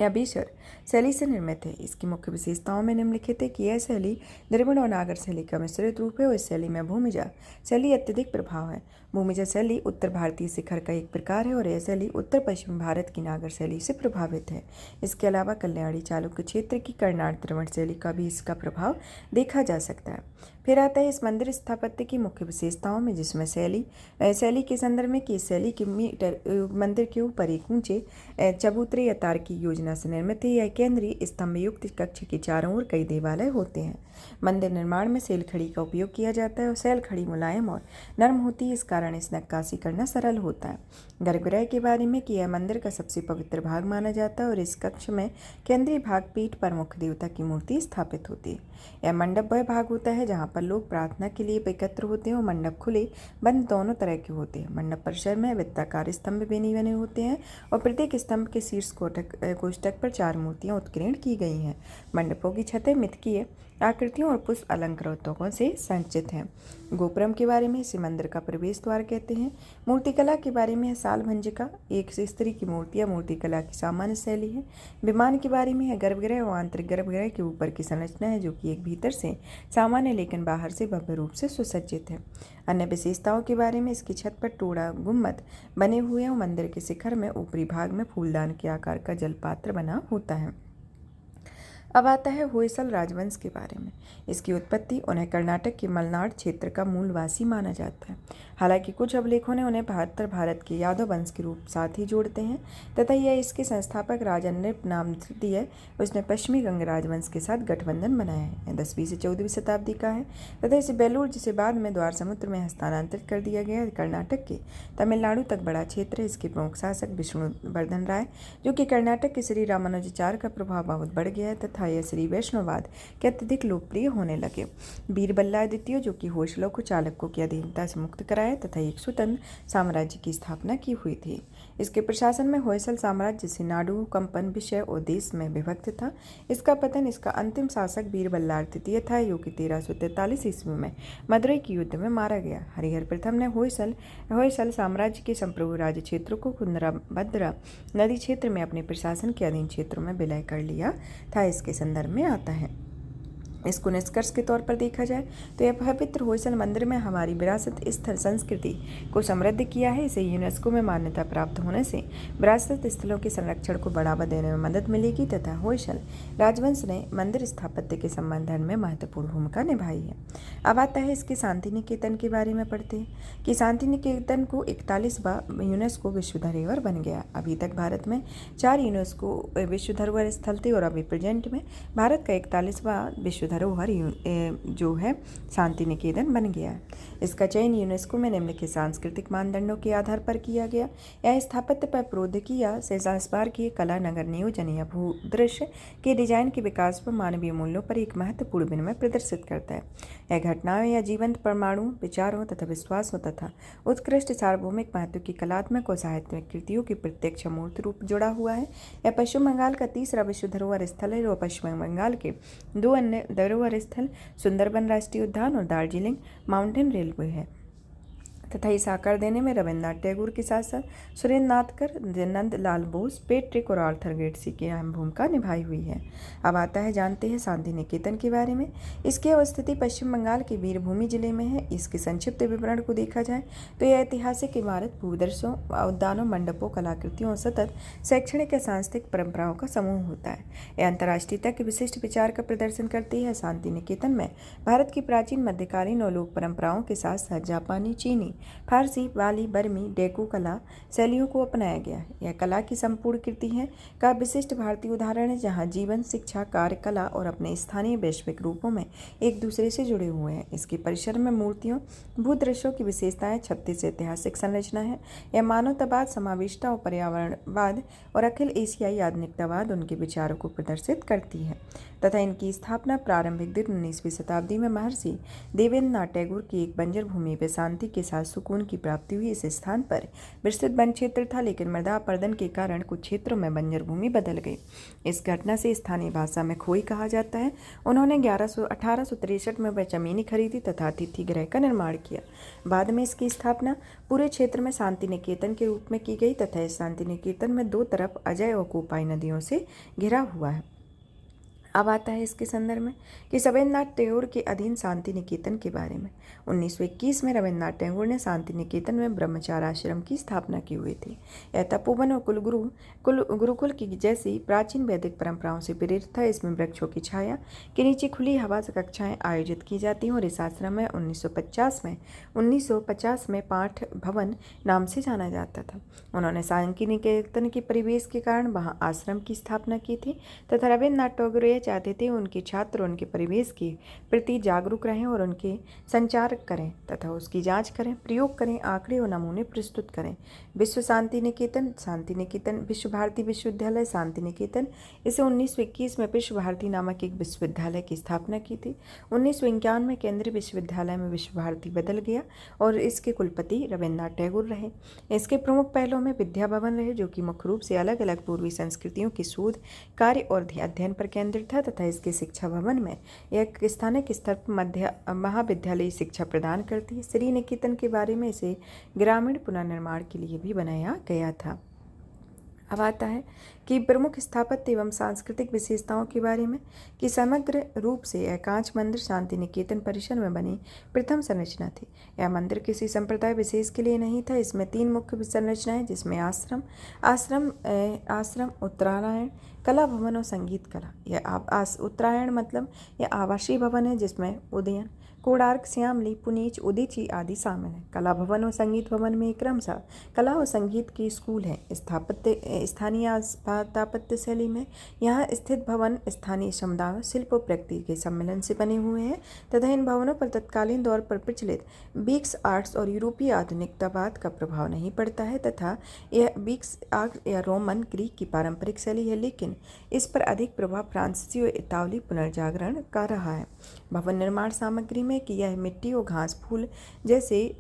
Speaker 1: या बीसर शैली से निर्मित है। इसकी मुख्य विशेषताओं में निम्नलिखित है कि यह शैली द्रविड़ और नागर शैली का मिश्रित रूप है और इस शैली में भूमिजा शैली अत्यधिक प्रभाव है। भूमिजा शैली उत्तर भारतीय शिखर का एक प्रकार है और यह शैली उत्तर पश्चिम भारत की नागर शैली से प्रभावित है। इसके अलावा कल्याणी चालुक्य क्षेत्र की कर्नाट द्रविड़ शैली का भी इसका प्रभाव देखा जा सकता है। फिर आता है इस मंदिर स्थापत्य की मुख्य विशेषताओं में, जिसमें शैली के संदर्भ में कि इस शैली के मंदिर के ऊपर एक ऊंचे चबूतरे या तार की योजना से निर्मित है। यह केंद्रीय स्तंभ युक्त कक्ष के चारों ओर कई देवालय होते हैं। मंदिर निर्माण में सेल खड़ी का उपयोग किया जाता है और सेल खड़ी मुलायम और नरम होती है, इस कारण इस नक्काशी करना सरल होता है। गर्भगृह के बारे में कि यह मंदिर का सबसे पवित्र भाग माना जाता है और इस कक्ष में केंद्रीय भाग पीठ पर मुख्य देवता की मूर्ति स्थापित होती है। यह मंडप वह भाग होता है जहाँ पर लोग प्रार्थना के लिए एकत्र होते हैं और मंडप खुले बंद दोनों तरह के होते हैं। मंडप परिसर में वृत्ताकार स्तंभ बने होते हैं और प्रत्येक स्तंभ के शीर्ष कोष्ठक पर 4 मूर्तियां उत्कीर्ण की गई हैं। मंडपों की छतें मिथकीय आकृतियों और पुष्प अलंकृतों से संचित हैं। गोपुरम के बारे में इसे मंदिर का प्रवेश द्वार कहते हैं। मूर्तिकला के बारे में है साल भंजिका, एक से स्त्री की मूर्तियाँ मूर्तिकला की सामान्य शैली है। विमान के बारे में है गर्भगृह और आंतरिक गर्भगृह के ऊपर की संरचना है जो कि एक भीतर से सामान्य लेकिन बाहर से भव्य रूप से सुसज्जित है। अन्य विशेषताओं के बारे में इसकी छत पर टोड़ा गुम्बद बने हुए हैं और मंदिर के शिखर में ऊपरी भाग में फूलदान के आकार का जलपात्र बना होता है। अब आता है होयसल राजवंश के बारे में। इसकी उत्पत्ति उन्हें कर्नाटक के मलनाड क्षेत्र का मूलवासी माना जाता है। हालांकि कुछ अभिलेखों ने उन्हें भारत के यादव वंश के रूप साथ ही जोड़ते हैं तथा यह इसके संस्थापक राजा नृप नाम तृतीय उसने पश्चिमी गंग राजवंश के साथ गठबंधन बनाया है। यह 10वीं से 14वीं शताब्दी का है तथा इसे बेलूर, जिसे बाद में द्वार समुद्र में हस्तांतरित कर दिया गया। कर्नाटक के तमिलनाडु तक बड़ा क्षेत्र है। इसके प्रमुख शासक विष्णुवर्धन राय, जो कि कर्नाटक के श्री रामानुजाचार्य का प्रभाव बहुत बढ़ गया है तथा यह श्री वैष्णववाद के अत्यधिक लोकप्रिय होने लगे। बीरबल्ला द्वितीय, जो कि होयसलों को चालुक्यों की अधीनता से मुक्त कराया तथा एक स्वतंत्र साम्राज्य की स्थापना की हुई थी। इसके प्रशासन में होयसल साम्राज्य से नाडु, कंपन, विषय और देश में विभक्त था। इसका पतन इसका अंतिम शासक बीरबल्लार तृतीय था, जो कि 1343 ईस्वी में मदुरई के युद्ध में मारा गया। हरिहर प्रथम ने होयसल साम्राज्य के संप्रभु राज्य क्षेत्रों को कुंदराभद्रा नदी क्षेत्र में अपने प्रशासन के अधीन क्षेत्रों में विलय कर लिया था। इसके संदर्भ में आता है। इसको निष्कर्ष के तौर पर देखा जाए तो यह पवित्र होयसल मंदिर में हमारी विरासत स्थल संस्कृति को समृद्ध किया है। इसे यूनेस्को में मान्यता प्राप्त होने से विरासत स्थलों के संरक्षण को बढ़ावा देने में मदद मिलेगी तथा होयसल राजवंश ने मंदिर स्थापत्य के संवर्धन में महत्वपूर्ण भूमिका निभाई है। अब आता है इसके शांति निकेतन के बारे में पढ़ते हैं कि शांति निकेतन को 41वां यूनेस्को विश्व धरोहर बन गया। अभी तक भारत में 4 यूनेस्को विश्व धरोहर स्थल थे और अभी प्रेजेंट में भारत का 41वां विश्व धरोहर जो है शांति निकेतन बन गया है। इसका चयन यूनेस्को में निम्नलिखित सांस्कृतिक मानदंडों के आधार पर किया गया। यह स्थापत्य पर प्रौद्योगिकी से संस्कार की कला, नगर नियोजन या भूदृश्य के डिजाइन के विकास पर मानवीय मूल्यों पर एक महत्वपूर्ण विनिमय प्रदर्शित करता है। यह घटनाओं या जीवंत परमाणु विचारों तथा विश्वासों तथा उत्कृष्ट सार्वभौमिक महत्व की कलात्मक और साहित्यिक कृतियों की प्रत्यक्ष मूर्त रूप जुड़ा हुआ है। यह पश्चिम बंगाल का 3रा विश्व धरोहर स्थल है और पश्चिम बंगाल के 2 अन्य धरोहर स्थल सुंदरबन राष्ट्रीय उद्यान और दार्जिलिंग माउंटेन रेलवे है तथा इस आकार देने में रविन्द्रनाथ टैगोर के साथ साथ सुरेंद्र नाथकर, नंदलाल बोस, पेट्रिक और आर्थर गेट्सी की अहम भूमिका निभाई हुई है। अब आता है जानते हैं शांति निकेतन के बारे में। इसकी अवस्थिति पश्चिम बंगाल के वीरभूमि जिले में है। इसके संक्षिप्त विवरण को देखा जाए तो यह ऐतिहासिक इमारत, भूदृश्यों, उद्यानों, मंडपों, कलाकृतियों और सतत शैक्षणिक या सांस्कृतिक परंपराओं का समूह होता है। यह अंतर्राष्ट्रीय तक के विशिष्ट विचार का प्रदर्शन करती है। शांति निकेतन में भारत की प्राचीन, मध्यकालीन और लोक परंपराओं के साथ साथ जापानी, चीनी, फारसी, वाली, बर्मी, डेको कला शैलियों को अपनाया गया है। यह कला की संपूर्ण कृति है का विशिष्ट भारतीय उदाहरण है, जहाँ जीवन, शिक्षा, कार्य, कला और अपने स्थानीय वैश्विक रूपों में एक दूसरे से जुड़े हुए हैं। इसके परिसर में मूर्तियों, भूदृश्यों की विशेषताएं 36 ऐतिहासिक संरचना है। यह मानवतावाद, समावेशिता और पर्यावरणवाद और अखिल एशियाई आधुनिकतावाद उनके विचारों को प्रदर्शित करती है तथा इनकी स्थापना प्रारंभिक दिन 19वीं शताब्दी में महर्षि देवेंद्रनाथ टैगोर की एक बंजर भूमि पर शांति के साथ सुकून की प्राप्ति हुई। इस स्थान पर विस्तृत वन क्षेत्र था, लेकिन मृदा अपरदन के कारण कुछ क्षेत्रों में बंजर भूमि बदल गई। इस घटना से स्थानीय भाषा में खोई कहा जाता है। उन्होंने 1863 में वह जमीनी खरीदी तथा अतिथि गृह का निर्माण किया। बाद में इसकी स्थापना पूरे क्षेत्र में शांति निकेतन के रूप में की गई तथा इस शांति निकेतन में दो तरफ अजय और कोपाई नदियों से घिरा हुआ है। अब आता है इसके संदर्भ में कि रविन्द्रनाथ टैगोर के अधीन शांति निकेतन के बारे में। 1921 में रविन्द्रनाथ टैगोर ने शांति निकेतन में ब्रह्मचार आश्रम की स्थापना की हुई थी। यह तपोवन और गुरुकुल की जैसी प्राचीन वैदिक परंपराओं से प्रेरित था। इसमें वृक्षों की छाया के नीचे खुली हवा से कक्षाएं आयोजित की जाती हैं और इस आश्रम में 1950 में पाठ भवन नाम से जाना जाता था। उन्होंने शांति निकेतन के परिवेश के कारण वहाँ आश्रम की स्थापना की थी तथा रविन्द्रनाथ टैगोर चाहते थे उनके छात्र उनके परिवेश के प्रति जागरूक रहें और उनके संचार करें तथा उसकी जांच करें, प्रयोग करें, आंकड़े और नमूने प्रस्तुत करें। विश्व शांति निकेतन, विश्व भारती विश्वविद्यालय शांति निकेतन, इसे 1921 में विश्व भारती नामक एक विश्वविद्यालय की स्थापना की थी। 1951 में केंद्रीय विश्वविद्यालय में विश्व भारती बदल गया और इसके कुलपति रविन्द्रनाथ टैगोर रहे। इसके प्रमुख पहलों में विद्या भवन रहे, जो कि मुख्य रूप से अलग अलग पूर्वी संस्कृतियों के शोध कार्य और अध्ययन पर केंद्रित था तथा इसके शिक्षा भवन में एक स्थानिक स्तर पर महाविद्यालयी शिक्षा प्रदान करती है। श्री निकेतन के बारे में इसे ग्रामीण पुनर्निर्माण के लिए भी बनाया गया था। अब आता है कि प्रमुख स्थापत्य एवं सांस्कृतिक विशेषताओं के बारे में कि समग्र रूप से यह कांच मंदिर शांति निकेतन परिसर में बनी प्रथम संरचना थी। यह मंदिर किसी संप्रदाय विशेष के लिए नहीं था। इसमें 3 मुख्य संरचनाएं, जिसमें आश्रम, उत्तरायण, कला भवन और संगीत कला। यह उत्तरायण मतलब यह आवासीय भवन है जिसमें उदयन, कोणार्क, श्यामली, पुनीच, उदीची आदि शामिल हैं। कला भवन और संगीत भवन में क्रमशः कला और संगीत की स्कूल है। स्थानीय स्थापत्य शैली में यहाँ स्थित भवन स्थानीय समुदायों, शिल्प और प्रकृति के सम्मेलन से बने हुए हैं तथा इन भवनों पर तत्कालीन दौर पर प्रचलित बीक्स आर्ट्स और यूरोपीय आधुनिकतावाद का प्रभाव नहीं पड़ता है तथा यह बीक्स आर्ट या रोमन ग्रीक की पारंपरिक शैली है, लेकिन इस पर अधिक प्रभाव फ्रांसीसी और इतालवी पुनर्जागरण का रहा है। भवन निर्माण सामग्री में कि यह मिट्टी और घास फूस जैसी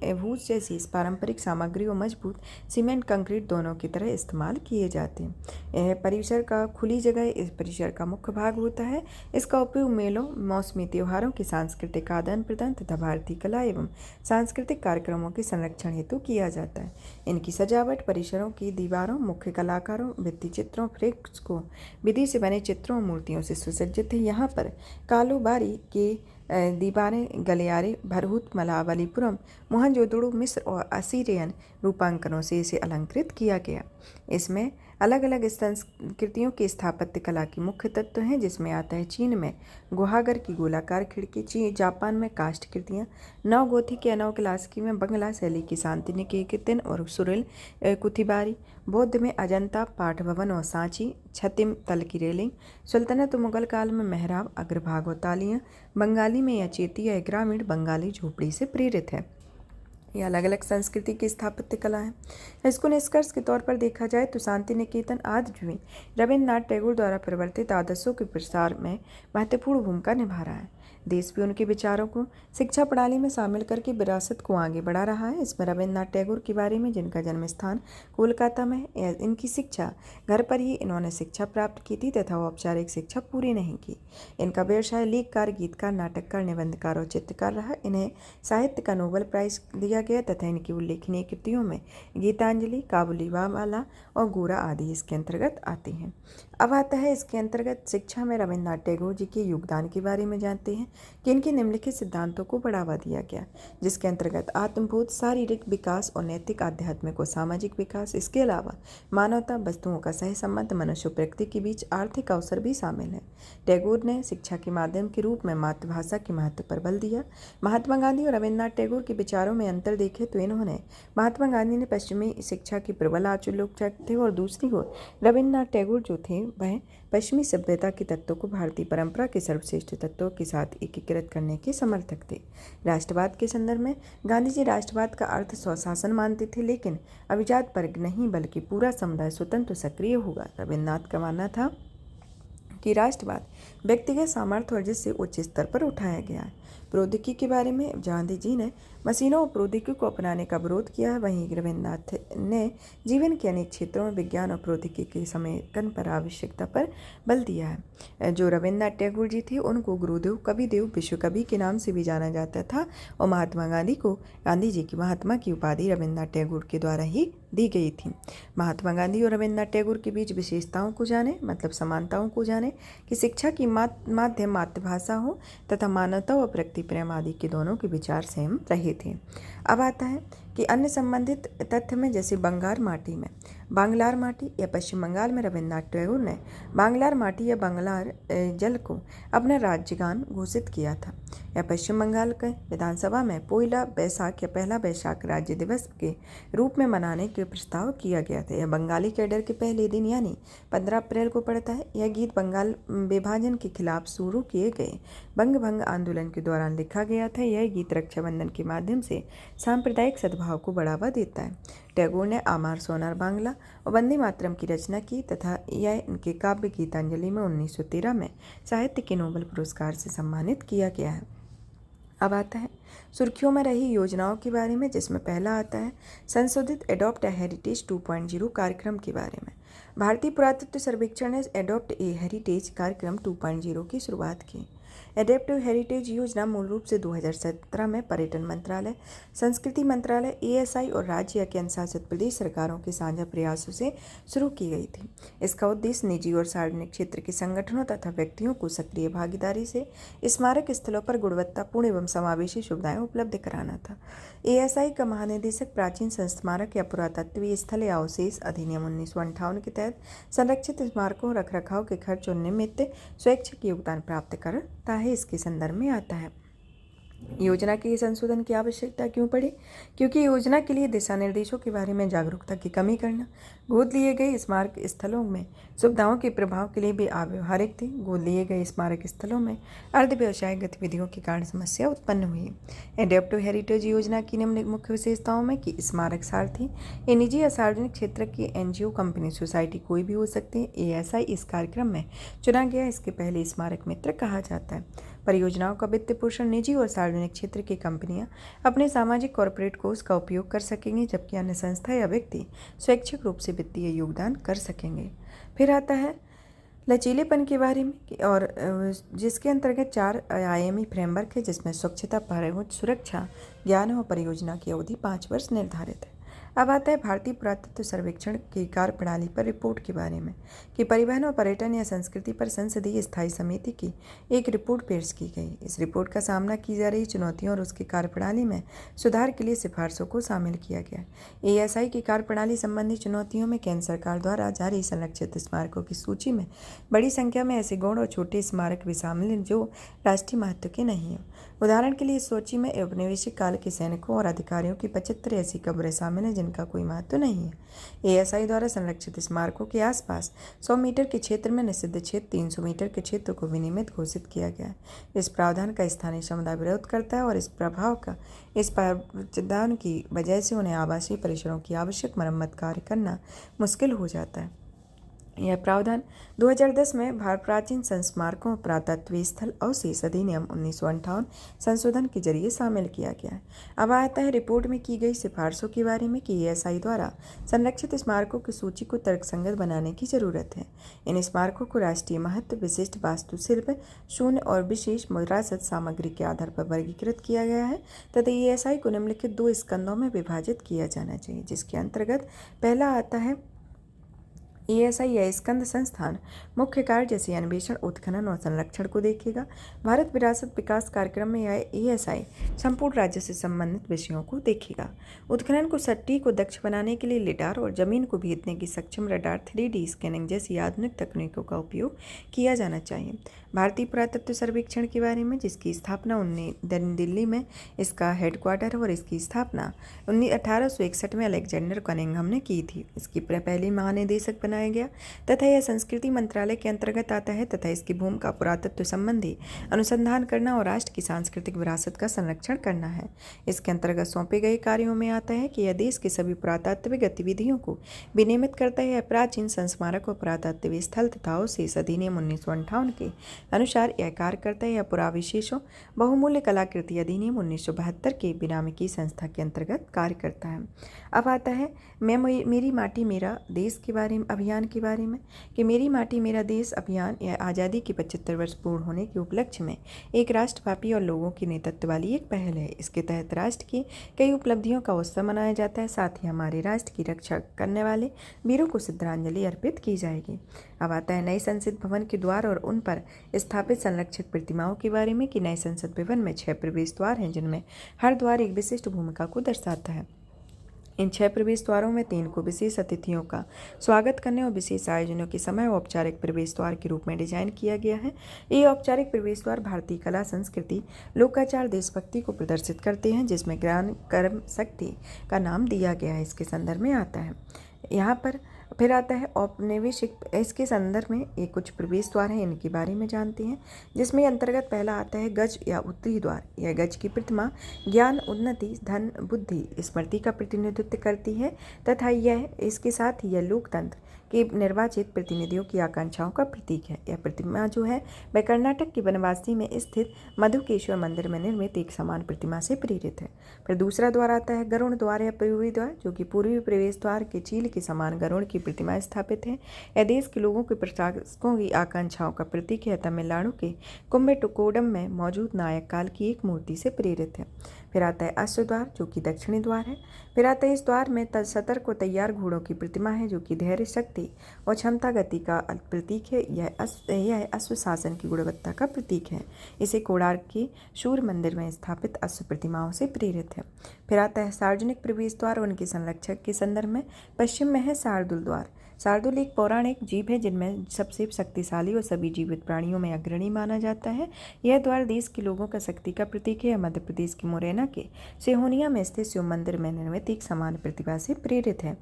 Speaker 1: इस पारंपरिक सामग्री और मजबूत सीमेंट कंक्रीट दोनों की तरह इस्तेमाल किए जाते हैं। यह परिसर का खुली जगह इस परिसर का मुख्य भाग होता है। इसका उपयोग मेलों, मौसमी त्योहारों के सांस्कृतिक आदान प्रदान तथा भारतीय कला एवं सांस्कृतिक कार्यक्रमों के संरक्षण हेतु किया जाता है। इनकी सजावट परिसरों की दीवारों, मुख्य कलाकारों, भित्ति चित्रों, फ्रेस्को विधि से बने चित्रों और मूर्तियों से सुसज्जित है। यहाँ पर कालोबारी के दीवारें, गलियारे, भरहुत, मलाबलीपुरम, मोहनजोदड़ो, मिस्र और असीरियन रूपांकनों से इसे अलंकृत किया गया। इसमें अलग अलग संस्कृतियों की स्थापत्य कला के मुख्य तत्व हैं, जिसमें आता है चीन में गुहागर की गोलाकार खिड़की, जापान में काष्ठ कृतियाँ, नवगोथिक या नवक्लासिकी में बंगला शैली की शांति निकेतन और सुरेल कुथिबारी, बौद्ध में अजंता पाठ भवन और सांची छतिम तल की रेलिंग, सुल्तनत और मुगल काल में मेहराब, अग्रभाग और तालियाँ, बंगाली में या चेती या ग्रामीण बंगाली झोपड़ी से प्रेरित है। ये अलग अलग संस्कृति की स्थापत्य कला है। इसको निष्कर्ष के तौर पर देखा जाए तो शांति निकेतन आज भी रविन्द्रनाथ टैगोर द्वारा प्रवर्तित आदर्शों के प्रसार में महत्वपूर्ण भूमिका निभा रहा है। देश भी उनके विचारों को शिक्षा प्रणाली में शामिल करके विरासत को आगे बढ़ा रहा है। इसमें रविन्द्रनाथ टैगोर के बारे में, जिनका जन्म स्थान कोलकाता में, इनकी शिक्षा घर पर ही इन्होंने शिक्षा प्राप्त की थी तथा औपचारिक शिक्षा पूरी नहीं की। इनका व्यवसाय लेखकार, गीतकार, नाटककार, निबंधकार और चित्रकार रहा। इन्हें साहित्य का नोबेल प्राइज दिया गया तथा इनकी उल्लेखनीय कृतियों में गीतांजलि, काबुलीवाला और गोरा आदि इसके अंतर्गत आते हैं। अब आता है इसके अंतर्गत शिक्षा में रविन्द्रनाथ टैगोर जी के योगदान के बारे में जानते हैं कि इनके निम्नलिखित सिद्धांतों को बढ़ावा दिया गया, जिसके अंतर्गत आत्मबोध, शारीरिक विकास और नैतिक, आध्यात्मिक और सामाजिक विकास, इसके अलावा मानवता, वस्तुओं का सह संबंध, मनुष्य प्रकृति के बीच आर्थिक अवसर भी शामिल है। टैगोर ने शिक्षा के माध्यम के रूप में मातृभाषा के महत्व पर बल दिया। महात्मा गांधी और रविन्द्रनाथ टैगोर के विचारों में अंतर देखें तो इन्होंने महात्मा गांधी ने पश्चिमी शिक्षा की प्रबल आलोचक थे और दूसरी ओर रविन्द्रनाथ टैगोर जो थे वह पश्चिमी सभ्यता के तत्वों को भारतीय परंपरा के सर्वश्रेष्ठ तत्वों के साथ एकीकृत करने के समर्थक थे। राष्ट्रवाद के संदर्भ में गांधी जी राष्ट्रवाद का अर्थ स्वशासन मानते थे, लेकिन अभिजात वर्ग नहीं बल्कि पूरा समुदाय स्वतंत्र सक्रिय होगा। रविन्द्रनाथ का मानना था कि राष्ट्रवाद व्यक्तिगत सामर्थ्य और जिससे उच्च स्तर पर उठाया गया है। प्रौद्योगिकी के बारे में गांधी जी ने मशीनों और प्रौद्योगिकी को अपनाने का विरोध किया है। वहीं रविन्द्रनाथ ने जीवन के अनेक क्षेत्रों में विज्ञान और प्रौद्योगिकी के समेकन पर आवश्यकता पर बल दिया है। जो रविन्द्रनाथ टैगोर जी थे उनको गुरुदेव कविदेव विश्व कवि के नाम से भी जाना जाता था और गांधी जी की महात्मा की उपाधि रविन्द्रनाथ टैगोर के द्वारा ही दी गई थी। महात्मा गांधी और रविन्द्रनाथ टैगोर के बीच विशेषताओं को जाने, मतलब समानताओं को जाने कि शिक्षा की माध्यम मातृभाषा हो तथा मानवता और प्रकृति प्रेम आदि के दोनों के विचार सेम रहे थे। अब आता है कि अन्य संबंधित तथ्य में, जैसे बांग्लार माटी या पश्चिम बंगाल में रविन्द्रनाथ टैगोर ने बांग्लार माटी या बांग्लार जल को अपना राज्यगान घोषित किया था। या पश्चिम बंगाल के विधानसभा में पोइला बैसाख या पहला बैसाख राज्य दिवस के रूप में मनाने के प्रस्ताव किया गया था। यह बंगाली कैडर के पहले दिन यानी 15 अप्रैल को पड़ता है। यह गीत बंगाल विभाजन के खिलाफ शुरू किए गए बंग भंग आंदोलन के दौरान लिखा गया था। यह गीत रक्षाबंधन के माध्यम से सांप्रदायिक सद्भाव को बढ़ावा देता है। टैगोर ने आमार सोनार बांग्ला और वंदे मातरम की रचना की तथा यह इनके काव्य गीतांजलि में 1913 में साहित्य के नोबेल पुरस्कार से सम्मानित किया गया है। अब आता है सुर्खियों में रही योजनाओं के बारे में, जिसमें पहला आता है संशोधित एडॉप्ट हेरिटेज 2.0 कार्यक्रम के बारे में। भारतीय पुरातत्व सर्वेक्षण ने एडॉप्ट ए हेरिटेज कार्यक्रम 2.0 की शुरुआत की। एडेप्टिव हेरिटेज योजना मूल रूप से 2017 में पर्यटन मंत्रालय, संस्कृति मंत्रालय, एएसआई और राज्य या केंद्र शासित प्रदेश सरकारों के साझा प्रयासों से शुरू की गई थी। इसका उद्देश्य निजी और सार्वजनिक क्षेत्र के संगठनों तथा व्यक्तियों को सक्रिय भागीदारी से स्मारक स्थलों पर गुणवत्तापूर्ण एवं समावेशी सुविधाएं उपलब्ध कराना था। एएसआई का महानिदेशक प्राचीन स्मारक या पुरातत्वीय स्थल या अवशेष अधिनियम 1958 के तहत संरक्षित स्मारकों रखरखाव के खर्च और निमित्त स्वैच्छिक योगदान प्राप्त करता है। इसके संदर्भ में आता है योजना के संशोधन की आवश्यकता क्यों पड़ी? क्योंकि योजना के लिए दिशा निर्देशों के बारे में जागरूकता की कमी करना, गोद लिए गए स्मारक स्थलों में सुविधाओं के प्रभाव के लिए भी अव्यवहारिक थी। गोद लिए गए स्मारक स्थलों में अर्ध व्यावसायिक गतिविधियों के कारण समस्या उत्पन्न हुई। एडेप्टिव हेरिटेज योजना की निम्न मुख्य विशेषताओं में कि स्मारक सारथी ये निजी या सार्वजनिक क्षेत्र की एनजीओ, कंपनी, सोसाइटी कोई भी हो सकती है। एएसआई इस कार्यक्रम में चुना गया, इसके पहले स्मारक मित्र कहा जाता है। परियोजनाओं का वित्त पोषण निजी और सार्वजनिक क्षेत्र की कंपनियां अपने सामाजिक कॉर्पोरेट कोष का उपयोग कर सकेंगी, जबकि अन्य संस्था या व्यक्ति स्वैच्छिक रूप से वित्तीय योगदान कर सकेंगे। फिर आता है लचीलेपन के बारे में और जिसके अंतर्गत 4 आयामी फ्रेमवर्क है, जिसमें स्वच्छता, पर्यावरण सुरक्षा, ज्ञान और परियोजना की अवधि 5 वर्ष निर्धारित है। अब आता है भारतीय पुरातत्व सर्वेक्षण की कार्यप्रणाली पर रिपोर्ट के बारे में कि परिवहन और पर्यटन या संस्कृति पर संसदीय स्थायी समिति की एक रिपोर्ट पेश की गई। इस रिपोर्ट का सामना की जा रही चुनौतियों और उसकी कार्यप्रणाली में सुधार के लिए सिफारिशों को शामिल किया गया। एएसआई की कार्यप्रणाली संबंधी चुनौतियों में केंद्र सरकार द्वारा जारी संरक्षित स्मारकों की सूची में बड़ी संख्या में ऐसे गौण और छोटे स्मारक भी शामिल हैं जो राष्ट्रीय महत्व के नहीं हैं। उदाहरण के लिए इस सूची में औपनिवेशिक काल के सैनिकों और अधिकारियों की 75 ऐसी कब्रें शामिल हैं जिनका कोई महत्व नहीं है। एएसआई द्वारा संरक्षित स्मारकों के आसपास 100 मीटर के क्षेत्र में निषिद्ध क्षेत्र 300 मीटर के क्षेत्र को विनियमित घोषित किया गया है। इस प्रावधान का स्थानीय समुदाय विरोध करता है और इस प्रावधान की वजह से उन्हें आवासीय परिसरों की आवश्यक मरम्मत कार्य करना मुश्किल हो जाता है। यह प्रावधान 2010 में प्राचीन स्मारकों पुरातत्वीय स्थल अवशेष अधिनियम 1958 संशोधन के जरिए शामिल किया गया है। अब आता है रिपोर्ट में की गई सिफारिशों के बारे में कि एएसआई द्वारा संरक्षित स्मारकों की सूची को तर्कसंगत बनाने की जरूरत है। इन स्मारकों को राष्ट्रीय महत्व, विशिष्ट वास्तुशिल्प, शून्य और विशेष विरासत सामग्री के आधार पर वर्गीकृत किया गया है तथा एएसआई को निम्नलिखित 2 स्कंदों में विभाजित किया जाना चाहिए, जिसके अंतर्गत पहला आता है एएसआई या स्कंद संस्थान मुख्य कार्य जैसे अन्वेषण, उत्खनन और संरक्षण को देखेगा। भारत विरासत विकास कार्यक्रम में यह एएसआई संपूर्ण राज्य से संबंधित विषयों को देखेगा। उत्खनन को सटीक और दक्ष बनाने के लिए लिडार और जमीन को भेदने की सक्षम रडार 3D स्कैनिंग जैसी आधुनिक तकनीकों का उपयोग किया जाना चाहिए। भारतीय पुरातत्व सर्वेक्षण के बारे में, जिसकी स्थापना दिल्ली में इसका हेडक्वार्टर है और इसकी स्थापना 1861 में अलेक्जेंडर कनिंघम ने की थी। इसकी पहली महानिदेशक बनाया गया तथा यह संस्कृति मंत्रालय के अंतर्गत आता है तथा इसकी भूमिका पुरातत्व संबंधी अनुसंधान करना और राष्ट्र की सांस्कृतिक विरासत का संरक्षण करना है। इसके अंतर्गत सौंपे गए कार्यों में आता है कि यह देश के सभी पुरातत्विक गतिविधियों को विनियमित करता है। प्राचीन संस्मारक और पुरातत्वीय स्थल तथा अवशेष अधिनियम 1958 के अनुसार यह कार्यकर्ता या पुराविशेषों बहुमूल्य कलाकृति अधिनियम 1972 के बिनामिकी संस्था के अंतर्गत कार्य करता है। अब आता है मेरी माटी मेरा देश के बारे में, अभियान के बारे में, कि मेरी माटी मेरा देश अभियान यह आज़ादी के 75 वर्ष पूर्ण होने के उपलक्ष्य में एक राष्ट्रव्यापी और लोगों के नेतृत्व वाली एक पहल है। इसके तहत राष्ट्र की कई उपलब्धियों का उत्सव मनाया जाता है। साथ ही हमारे राष्ट्र की रक्षा करने वाले वीरों को श्रद्धांजलि अर्पित की जाएगी। अब आता है नए संसद भवन के द्वार और उन पर स्थापित संरक्षित प्रतिमाओं के बारे में, कि नए संसद भवन में 6 प्रवेश द्वार हैं, जिनमें हर द्वार एक विशिष्ट भूमिका को दर्शाता है। इन 6 प्रवेश द्वारों में 3 को विशेष अतिथियों का स्वागत करने और विशेष आयोजनों के समय औपचारिक प्रवेश द्वार के रूप में डिजाइन किया गया है। ये औपचारिक प्रवेश द्वार भारतीय कला, संस्कृति, लोकाचार, देशभक्ति को प्रदर्शित करते हैं, जिसमें ज्ञान कर्म शक्ति का नाम दिया गया है। इसके संदर्भ में आता है यहाँ पर फिर आता है औपनिवेशिक। इसके संदर्भ में ये कुछ प्रवेश द्वार हैं, इनके बारे में जानते हैं, जिसमें अंतर्गत पहला आता है गज या उत्तरी द्वार। यह गज की प्रतिमा ज्ञान, उन्नति, धन, बुद्धि, स्मृति का प्रतिनिधित्व करती है तथा यह इसके साथ ही यह लोकतंत्र के निर्वाचित प्रतिनिधियों की आकांक्षाओं का प्रतीक है। यह प्रतिमा जो है वह कर्नाटक के बनवासी में स्थित मधुकेश्वर मंदिर में निर्मित एक समान प्रतिमा से प्रेरित है। फिर दूसरा द्वार आता है गरुड़ द्वार या पूर्वी द्वार, जो कि पूर्वी प्रवेश द्वार के चील के समान गरुड़ की प्रतिमा स्थापित है। यह देश के लोगों के प्रशासकों की आकांक्षाओं का प्रतीक है। तमिलनाडु के कुम्बेटुकोडम में मौजूद नायक काल की एक मूर्ति से प्रेरित है। फिर आता है अश्व द्वार, जो कि दक्षिणी द्वार है। फिर आता है इस द्वार में सतर्क व तैयार घोड़ों की प्रतिमा है, जो कि धैर्य, शक्ति और क्षमता, गति का प्रतीक है। यह अश्व शासन की गुणवत्ता का प्रतीक है। इसे कोणार्क के सूर्य मंदिर में स्थापित अश्व प्रतिमाओं से प्रेरित है। फिर आता है सार्वजनिक प्रवेश द्वार और उनके संरक्षक के संदर्भ में पश्चिम में है शार्दुल द्वार। शार्दुल एक पौराणिक जीव है, जिनमें सबसे शक्तिशाली और सभी जीवित प्राणियों में अग्रणी माना जाता है। यह द्वार देश के लोगों का शक्ति का प्रतीक है। मध्य प्रदेश के मुरैना के सिहोनिया में स्थित शिव मंदिर में निर्मित एक समान प्रतिभा से प्रेरित है।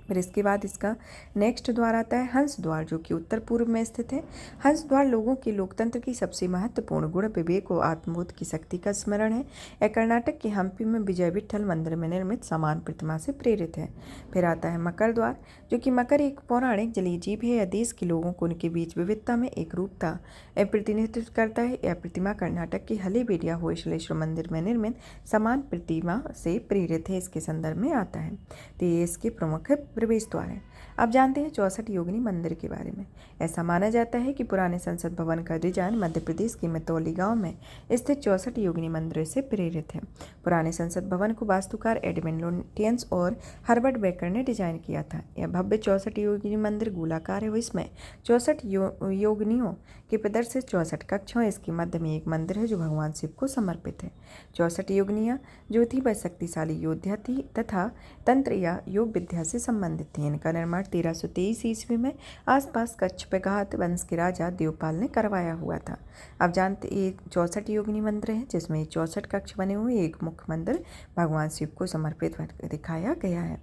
Speaker 1: फिर इसके बाद इसका नेक्स्ट द्वार आता है हंस द्वार, जो कि उत्तर पूर्व में स्थित है। हंस द्वार लोगों के लोकतंत्र की सबसे महत्वपूर्ण गुण विवेक और आत्मबोध की शक्ति का स्मरण है। यह कर्नाटक के हम्पी में विजय विठ्ठल मंदिर में निर्मित समान प्रतिमा से प्रेरित है। फिर आता है मकर द्वार, जो कि मकर एक पौराणिक जलीय जीव है। यह देश के लोगों को उनके बीच विविधता में एक रूपता प्रतिनिधित्व करता है। यह प्रतिमा कर्नाटक के हलेबीडिया होयसलेश्वर मंदिर में निर्मित समान प्रतिमा से प्रेरित है। इसके संदर्भ में आता है। तो ये इसके प्रमुख प्रवेश द्वार है। अब जानते हैं 64 योगिनी मंदिर के बारे में। ऐसा माना जाता है कि पुराने संसद भवन का डिजाइन मध्य प्रदेश के मितौली गांव में स्थित 64 योगिनी मंदिर से प्रेरित है। पुराने संसद भवन को वास्तुकार एडविन लोटियंस और हर्बर्ट बेकर ने डिजाइन किया था। यह भव्य 64 योगिनी मंदिर गोलाकार है। इसमें 64 योगिनियों के प्रदर्शित 64 कक्ष हैं। इसके मध्य में एक मंदिर है जो भगवान शिव को समर्पित है। 64 योगिनियाँ जो थी वह शक्तिशाली योद्धा थी तथा तंत्र या योग विद्या से संबंधित थी। इनका निर्माण 1323 ईस्वी में आसपास कच्छ प्रघात वंश के राजा देवपाल ने करवाया हुआ था। अब जानते ये 64 योगिनी मंदिर है, जिसमें 64 कक्ष बने हुए एक मुख्य मंदिर भगवान शिव को समर्पित दिखाया गया है।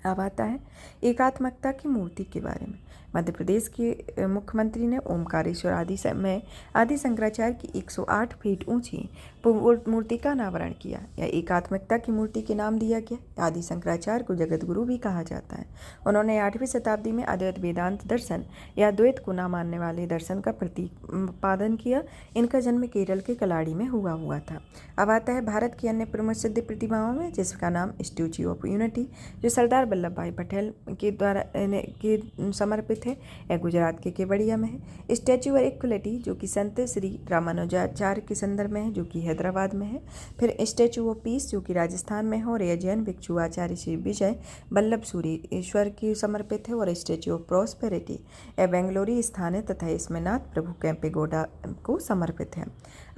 Speaker 1: अब आता है एकात्मकता की मूर्ति के बारे में। मध्य प्रदेश के मुख्यमंत्री ने ओमकारेश्वर आदि शंकराचार्य की 108 फीट ऊंची मूर्ति का अनावरण किया। यह एकात्मकता की मूर्ति के नाम दिया गया। आदि शंकराचार्य को जगत गुरु भी कहा जाता है। उन्होंने 8वीं शताब्दी में अद्वैत वेदांत दर्शन या द्वैत को न मानने वाले दर्शन का प्रतिपादन किया। इनका जन्म केरल के कलाड़ी में हुआ था। अब आता है भारत की अन्य प्रमुख सिद्ध प्रतिमाओं में, जिसका नाम स्टैच्यू ऑफ यूनिटी, जो सरदार वल्लभ भाई पटेल के द्वारा समर्पित है। यह गुजरात के केवड़िया में है। स्टैच्यू ऑफ इक्वलिटी, जो कि संत श्री रामानुजाचार्य के संदर्भ में है, जो कि हैदराबाद में है। फिर स्टैच्यू ऑफ पीस, जो कि राजस्थान में है और यह जैन भिक्षु आचार्य श्री विजय वल्लभ सूरीश्वर की समर्पित है। और स्टैच्यू ऑफ प्रॉस्पेरिटी यह बेंगलोरी स्थान है तथा इसमें नाथ प्रभु केम्पेगौड़ा को समर्पित है।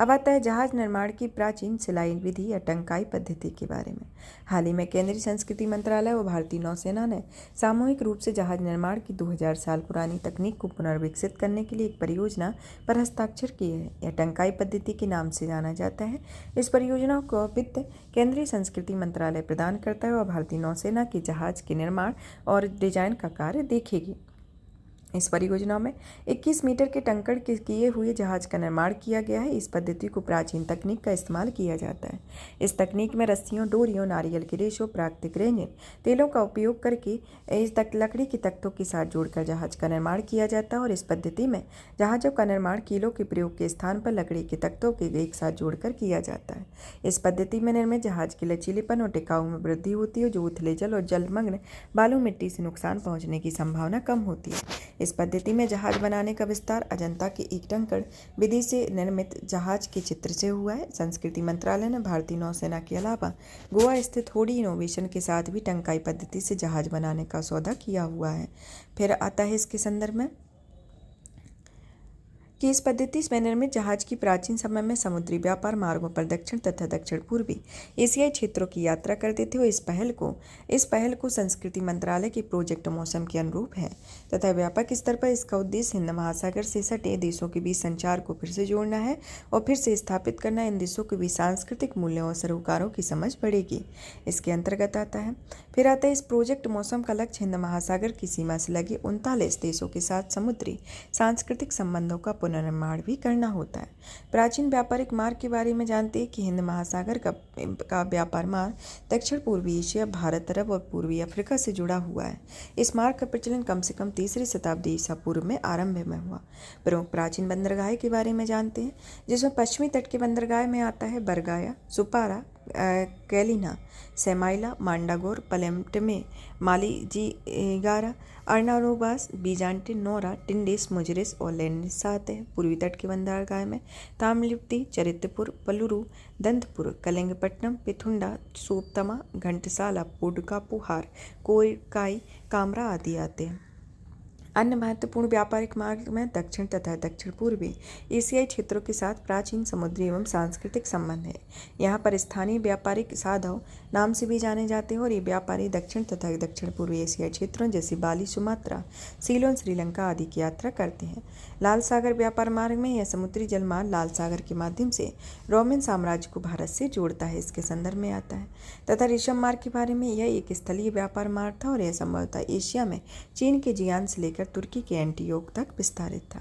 Speaker 1: अब आता है जहाज निर्माण की प्राचीन सिलाई विधि या टंकाई पद्धति के बारे में। हाल ही में केंद्रीय संस्कृति मंत्रालय और भारतीय नौसेना ने सामूहिक रूप से जहाज निर्माण की 2000 साल पुरानी तकनीक को पुनर्विकसित करने के लिए एक परियोजना पर हस्ताक्षर किए हैं। यह टंकाई पद्धति के नाम से जाना जाता है। इस परियोजना को वित्त केंद्रीय संस्कृति मंत्रालय प्रदान करता है और भारतीय नौसेना के जहाज के निर्माण और डिजाइन का कार्य देखेगी। इस परियोजना में 21 मीटर के टंकण के किए हुए जहाज का निर्माण किया गया है। इस पद्धति को प्राचीन तकनीक का इस्तेमाल किया जाता है। इस तकनीक में रस्सियों, डोरियों, नारियल के रेशों, प्राकृतिक रेंजन तेलों का उपयोग करके इस लकड़ी के तख्तों के साथ जोड़कर जहाज का निर्माण किया जाता है और इस पद्धति में जहाज़ों का निर्माण कीलों के प्रयोग के स्थान पर लकड़ी के तख्तों के एक साथ जोड़कर किया जाता है। इस पद्धति में निर्मित जहाज के लचीलेपन और टिकाऊ में वृद्धि होती है, जो उथले जल और जलमग्न बालू मिट्टी से नुकसान पहुँचने की संभावना कम होती है। इस पद्धति में जहाज बनाने का विस्तार अजंता के एक टंकण विधि से निर्मित जहाज के चित्र से हुआ है। संस्कृति मंत्रालय ने भारतीय नौसेना के अलावा गोवा स्थित होडी इनोवेशन के साथ भी टंकाई पद्धति से जहाज बनाने का सौदा किया हुआ है। फिर आता है इसके संदर्भ में कि इस पद्धति में निर्मित जहाज की प्राचीन समय में समुद्री व्यापार मार्गों पर दक्षिण तथा दक्षिण पूर्वी एशियाई क्षेत्रों की यात्रा करते थे और इस पहल को संस्कृति मंत्रालय के प्रोजेक्ट मौसम के अनुरूप है तथा व्यापक स्तर पर इसका उद्देश्य हिंद महासागर से सटे देशों के बीच संचार को फिर से जोड़ना है और फिर से स्थापित करना। इन देशों के बीच सांस्कृतिक मूल्यों और सरोकारों की समझ बढ़ेगी। इसके अंतर्गत आता है इस प्रोजेक्ट मौसम का लक्ष्य हिंद महासागर की सीमा से लगे 39 देशों के साथ समुद्री सांस्कृतिक संबंधों का पुनर्निर्माण भी करना होता है। प्राचीन व्यापारिक मार्ग के बारे में जानते हैं कि हिंद महासागर का व्यापार मार्ग दक्षिण पूर्वी एशिया, भारत, अरब और पूर्वी अफ्रीका से जुड़ा हुआ है। इस मार्ग का प्रचलन कम से कम 3री शताब्दी ईसा पूर्व में आरंभ में हुआ। प्रमुख प्राचीन बंदरगाह के बारे में जानते हैं, जिसमें पश्चिमी तट के बंदरगाह में आता है बरगाया, सुपारा, कैलिना, सेमाइला, मांडागोर, पलेमटमे, मालीजीगारा, अर्नानोबास, बीजान्टिन, नोरा, टिंडिस, मुजरिस और लेनिस आते हैं। पूर्वी तट के बंदरगाह में तामलिप्टी, चरित्रपुर, पलुरु, दंतपुर, कलिंगपट्टनम, पिथुंडा, सोपतमा, घंटसाला, पोडकापुहार, कोरकाई, कामरा आदि आते हैं। अन्य महत्वपूर्ण व्यापारिक मार्ग में दक्षिण तथा दक्षिण पूर्वी एशियाई क्षेत्रों के साथ प्राचीन समुद्री एवं सांस्कृतिक संबंध है। यहाँ पर स्थानीय व्यापारिक साधव नाम से भी जाने जाते हैं और ये व्यापारी दक्षिण तथा दक्षिण पूर्वी एशियाई क्षेत्रों जैसे बाली, सुमात्रा, सीलोन, श्रीलंका आदि की यात्रा करते हैं। लाल सागर व्यापार मार्ग में यह समुद्री जलमार्ग लाल सागर के माध्यम से रोमन साम्राज्य को भारत से जोड़ता है, इसके संदर्भ में आता है। तथा रेशम मार्ग के बारे में यह एक स्थलीय व्यापार मार्ग था और यह संभवतः एशिया में चीन के जियान से लेकर तुर्की के एंटीओक तक विस्तारित था।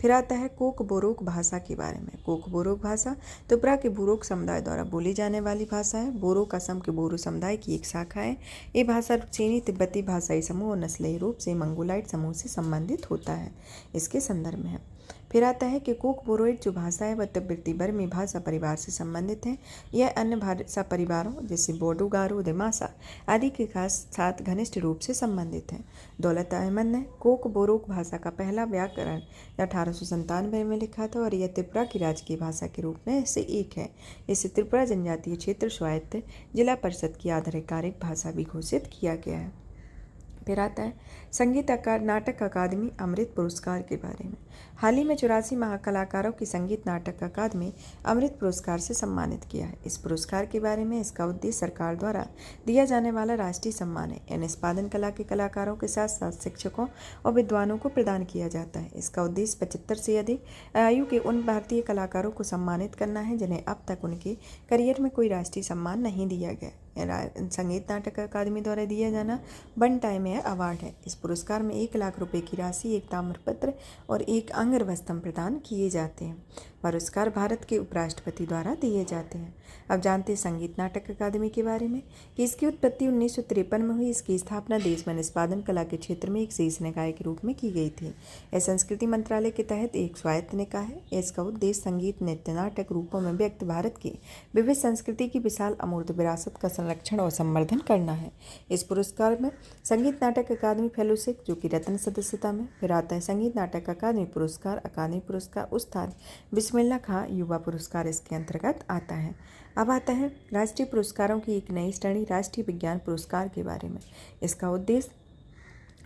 Speaker 1: फिर आता है कोक बोरोक भाषा के बारे में। कोक बोरोक भाषा त्रिपुरा के बोरोक समुदाय द्वारा बोली जाने वाली भाषा है। बोरोक असम के बोरो समुदाय की एक शाखा है। ये भाषा चीनी तिब्बती भाषाई समूह और नस्लीय रूप से मंगोलाइट समूह से संबंधित होता है, इसके संदर्भ में है। फिर आता है कि कोक बोरोइड जो भाषा है वह तिब्बती बर्मी भाषा परिवार से संबंधित है। यह अन्य भाषा परिवारों जैसे बोडो, गारो, दिमासा आदि के साथ घनिष्ठ रूप से संबंधित है। दौलत अहमद ने कोक बोरोक भाषा का पहला व्याकरण 1897 में लिखा था और यह त्रिपुरा की राजकीय भाषा के रूप में से एक है। इसे त्रिपुरा जनजातीय क्षेत्र स्वायत्त जिला परिषद की आधिकारिक भाषा भी घोषित किया गया है। फिर आता है संगीत नाटक अकादमी अमृत पुरस्कार के बारे में। हाल ही में 84 महाकलाकारों की संगीत नाटक अकादमी अमृत पुरस्कार से सम्मानित किया है। इस पुरस्कार के बारे में इसका उद्देश्य सरकार द्वारा दिया जाने वाला राष्ट्रीय सम्मान है। इन निष्पादन कला के कलाकारों के साथ साथ शिक्षकों और विद्वानों को प्रदान किया जाता है। इसका उद्देश्य 75 से अधिक आयु के उन भारतीय कलाकारों को सम्मानित करना है जिन्हें अब तक उनके करियर में कोई राष्ट्रीय सम्मान नहीं दिया गया। संगीत नाटक अकादमी द्वारा दिया जाना वन टाइम अवार्ड है। इस पुरस्कार में 1 लाख रुपए की राशि, एक ताम्रपत्र और एक अंगरवस्त्रम प्रदान किए जाते हैं। पुरस्कार भारत के उपराष्ट्रपति द्वारा दिए जाते हैं। अब जानते हैं संगीत नाटक अकादमी के बारे में कि इसकी उत्पत्ति 1953 में हुई। इसकी स्थापना देश में निष्पादन कला के क्षेत्र में एक शीर्ष निकाय के रूप में की गई थी। यह संस्कृति मंत्रालय के तहत एक स्वायत्त निकाय है। इसका उद्देश्य संगीत, नृत्य, नाटक रूपों में व्यक्त भारत की विविध संस्कृति की विशाल अमूर्त विरासत का संरक्षण और संवर्धन करना है। इस पुरस्कार में संगीत नाटक अकादमी फेलोशिप जो कि रत्न सदस्यता में। फिर आता है संगीत नाटक अकादमी पुरस्कार उस्ताद बिस्मिल्लाह खां युवा पुरस्कार इसके अंतर्गत आता है। अब आता है राष्ट्रीय पुरस्कारों की एक नई श्रेणी राष्ट्रीय विज्ञान पुरस्कार के बारे में। इसका उद्देश्य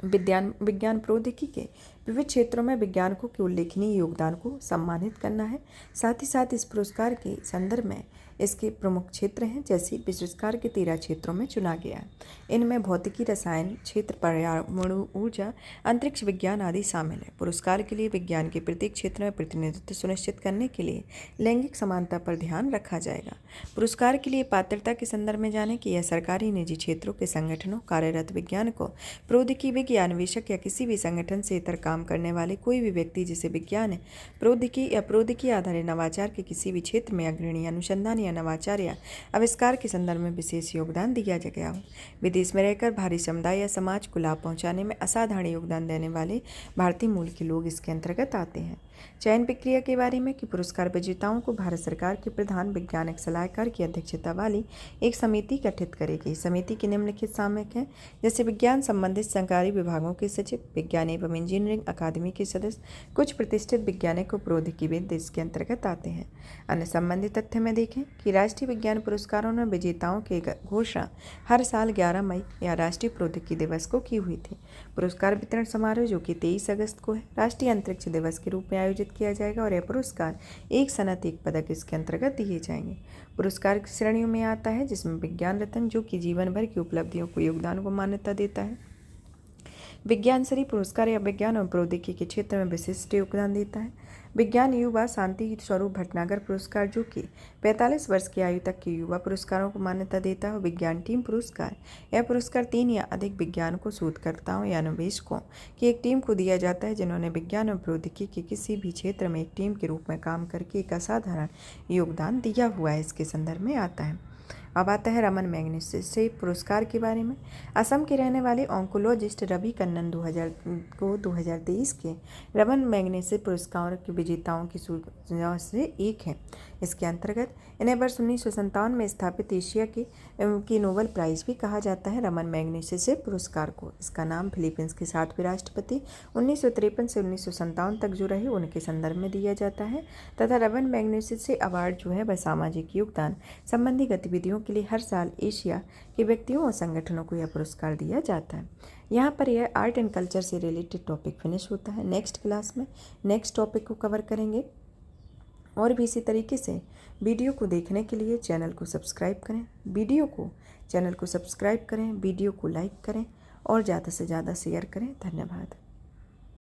Speaker 1: विज्ञान प्रौद्योगिकी के विविध क्षेत्रों में वैज्ञानिकों के उल्लेखनीय योगदान को सम्मानित करना है। साथ ही साथ इस पुरस्कार के संदर्भ में इसके प्रमुख क्षेत्र हैं, जैसे पुरस्कार के 13 क्षेत्रों में चुना गया है। इनमें भौतिकी, रसायन क्षेत्र, पर्यावरण ऊर्जा, अंतरिक्ष विज्ञान आदि शामिल है। पुरस्कार के लिए विज्ञान के प्रत्येक क्षेत्र में प्रतिनिधित्व सुनिश्चित करने के लिए लैंगिक समानता पर ध्यान रखा जाएगा। पुरस्कार के लिए पात्रता के संदर्भ में जानें कि यह सरकारी, निजी क्षेत्रों के संगठनों, कार्यरत वैज्ञानिकों, प्रौद्योगिकी विज्ञानवेशक या किसी भी संगठन से इतर काम करने वाले कोई भी व्यक्ति जिसे विज्ञान, प्रौद्योगिकी या प्रौद्योगिकी आधारित नवाचार के किसी भी क्षेत्र में अग्रणी अनुसंधान या नवाचार या आविष्कार के संदर्भ में विशेष योगदान दिया गया हो। विदेश में रहकर भारी समुदाय या समाज को लाभ पहुंचाने में असाधारण योगदान देने वाले भारतीय मूल के लोग इसके अंतर्गत आते हैं। चयन प्रक्रिया के बारे में कि पुरस्कार विजेताओं को भारत सरकार के प्रधान वैज्ञानिक सलाहकार की अध्यक्षता वाली एक समिति गठित करेगी। समिति के निम्नलिखित शामिल हैं, जैसे विज्ञान संबंधित सरकारी विभागों के सचिव, विज्ञान एवं इंजीनियरिंग अकादमी के सदस्य, कुछ प्रतिष्ठित वैज्ञानिक और प्रौद्योगिकीविद इसके अंतर्गत आते हैं। अन्य संबंधित तथ्य में देखें कि राष्ट्रीय विज्ञान पुरस्कारों में विजेताओं की घोषणा हर साल 11 मई या राष्ट्रीय प्रौद्योगिकी दिवस को की हुई थी। पुरस्कार वितरण समारोह, जो कि 23 अगस्त को है, राष्ट्रीय अंतरिक्ष दिवस के रूप में आयोजित किया जाएगा और यह पुरस्कार एक सनद एक पदक इसके अंतर्गत दिए जाएंगे। पुरस्कार की श्रेणियों में आता है जिसमें विज्ञान रत्न, जो कि जीवन भर की उपलब्धियों को योगदान को मान्यता देता है। विज्ञान श्री पुरस्कार या विज्ञान और प्रौद्योगिकी के क्षेत्र में विशिष्ट योगदान देता है। विज्ञान युवा शांति स्वरूप भटनागर पुरस्कार, जो कि 45 वर्ष की आयु तक के युवा पुरस्कारों को मान्यता देता है। विज्ञान टीम पुरस्कार, यह पुरस्कार 3 या अधिक वैज्ञानिकों, शोधकर्ताओं या अन्वेषकों की एक टीम को दिया जाता है जिन्होंने विज्ञान और प्रौद्योगिकी के किसी भी क्षेत्र में एक टीम के रूप में काम करके एक असाधारण योगदान दिया हुआ है, इसके संदर्भ में आता है। अब आता है रमन मैग्सेसे पुरस्कार के बारे में। असम के रहने वाले ऑन्कोलॉजिस्ट रवि कन्नन 2023 के रमन मैग्सेसे पुरस्कार के विजेताओं की सूची से एक है। इसके अंतर्गत इन्हें वर्ष 1957 में स्थापित एशिया की नोबेल प्राइज भी कहा जाता है। रमन मैग्सेसे पुरस्कार को, इसका नाम फिलीपींस के 7वें राष्ट्रपति 1953 से 1957 तक जो रहे उनके संदर्भ में दिया जाता है, तथा रमन मैग्सेसे अवार्ड जो है वह सामाजिक योगदान संबंधी गतिविधियों के लिए हर साल एशिया के व्यक्तियों और संगठनों को यह पुरस्कार दिया जाता है। यहाँ पर यह आर्ट एंड कल्चर से रिलेटेड टॉपिक फिनिश होता है। नेक्स्ट क्लास में नेक्स्ट टॉपिक को कवर करेंगे। और भी इसी तरीके से वीडियो को देखने के लिए चैनल को सब्सक्राइब करें, चैनल को सब्सक्राइब करें, वीडियो को लाइक करें और ज़्यादा से ज़्यादा शेयर करें। धन्यवाद।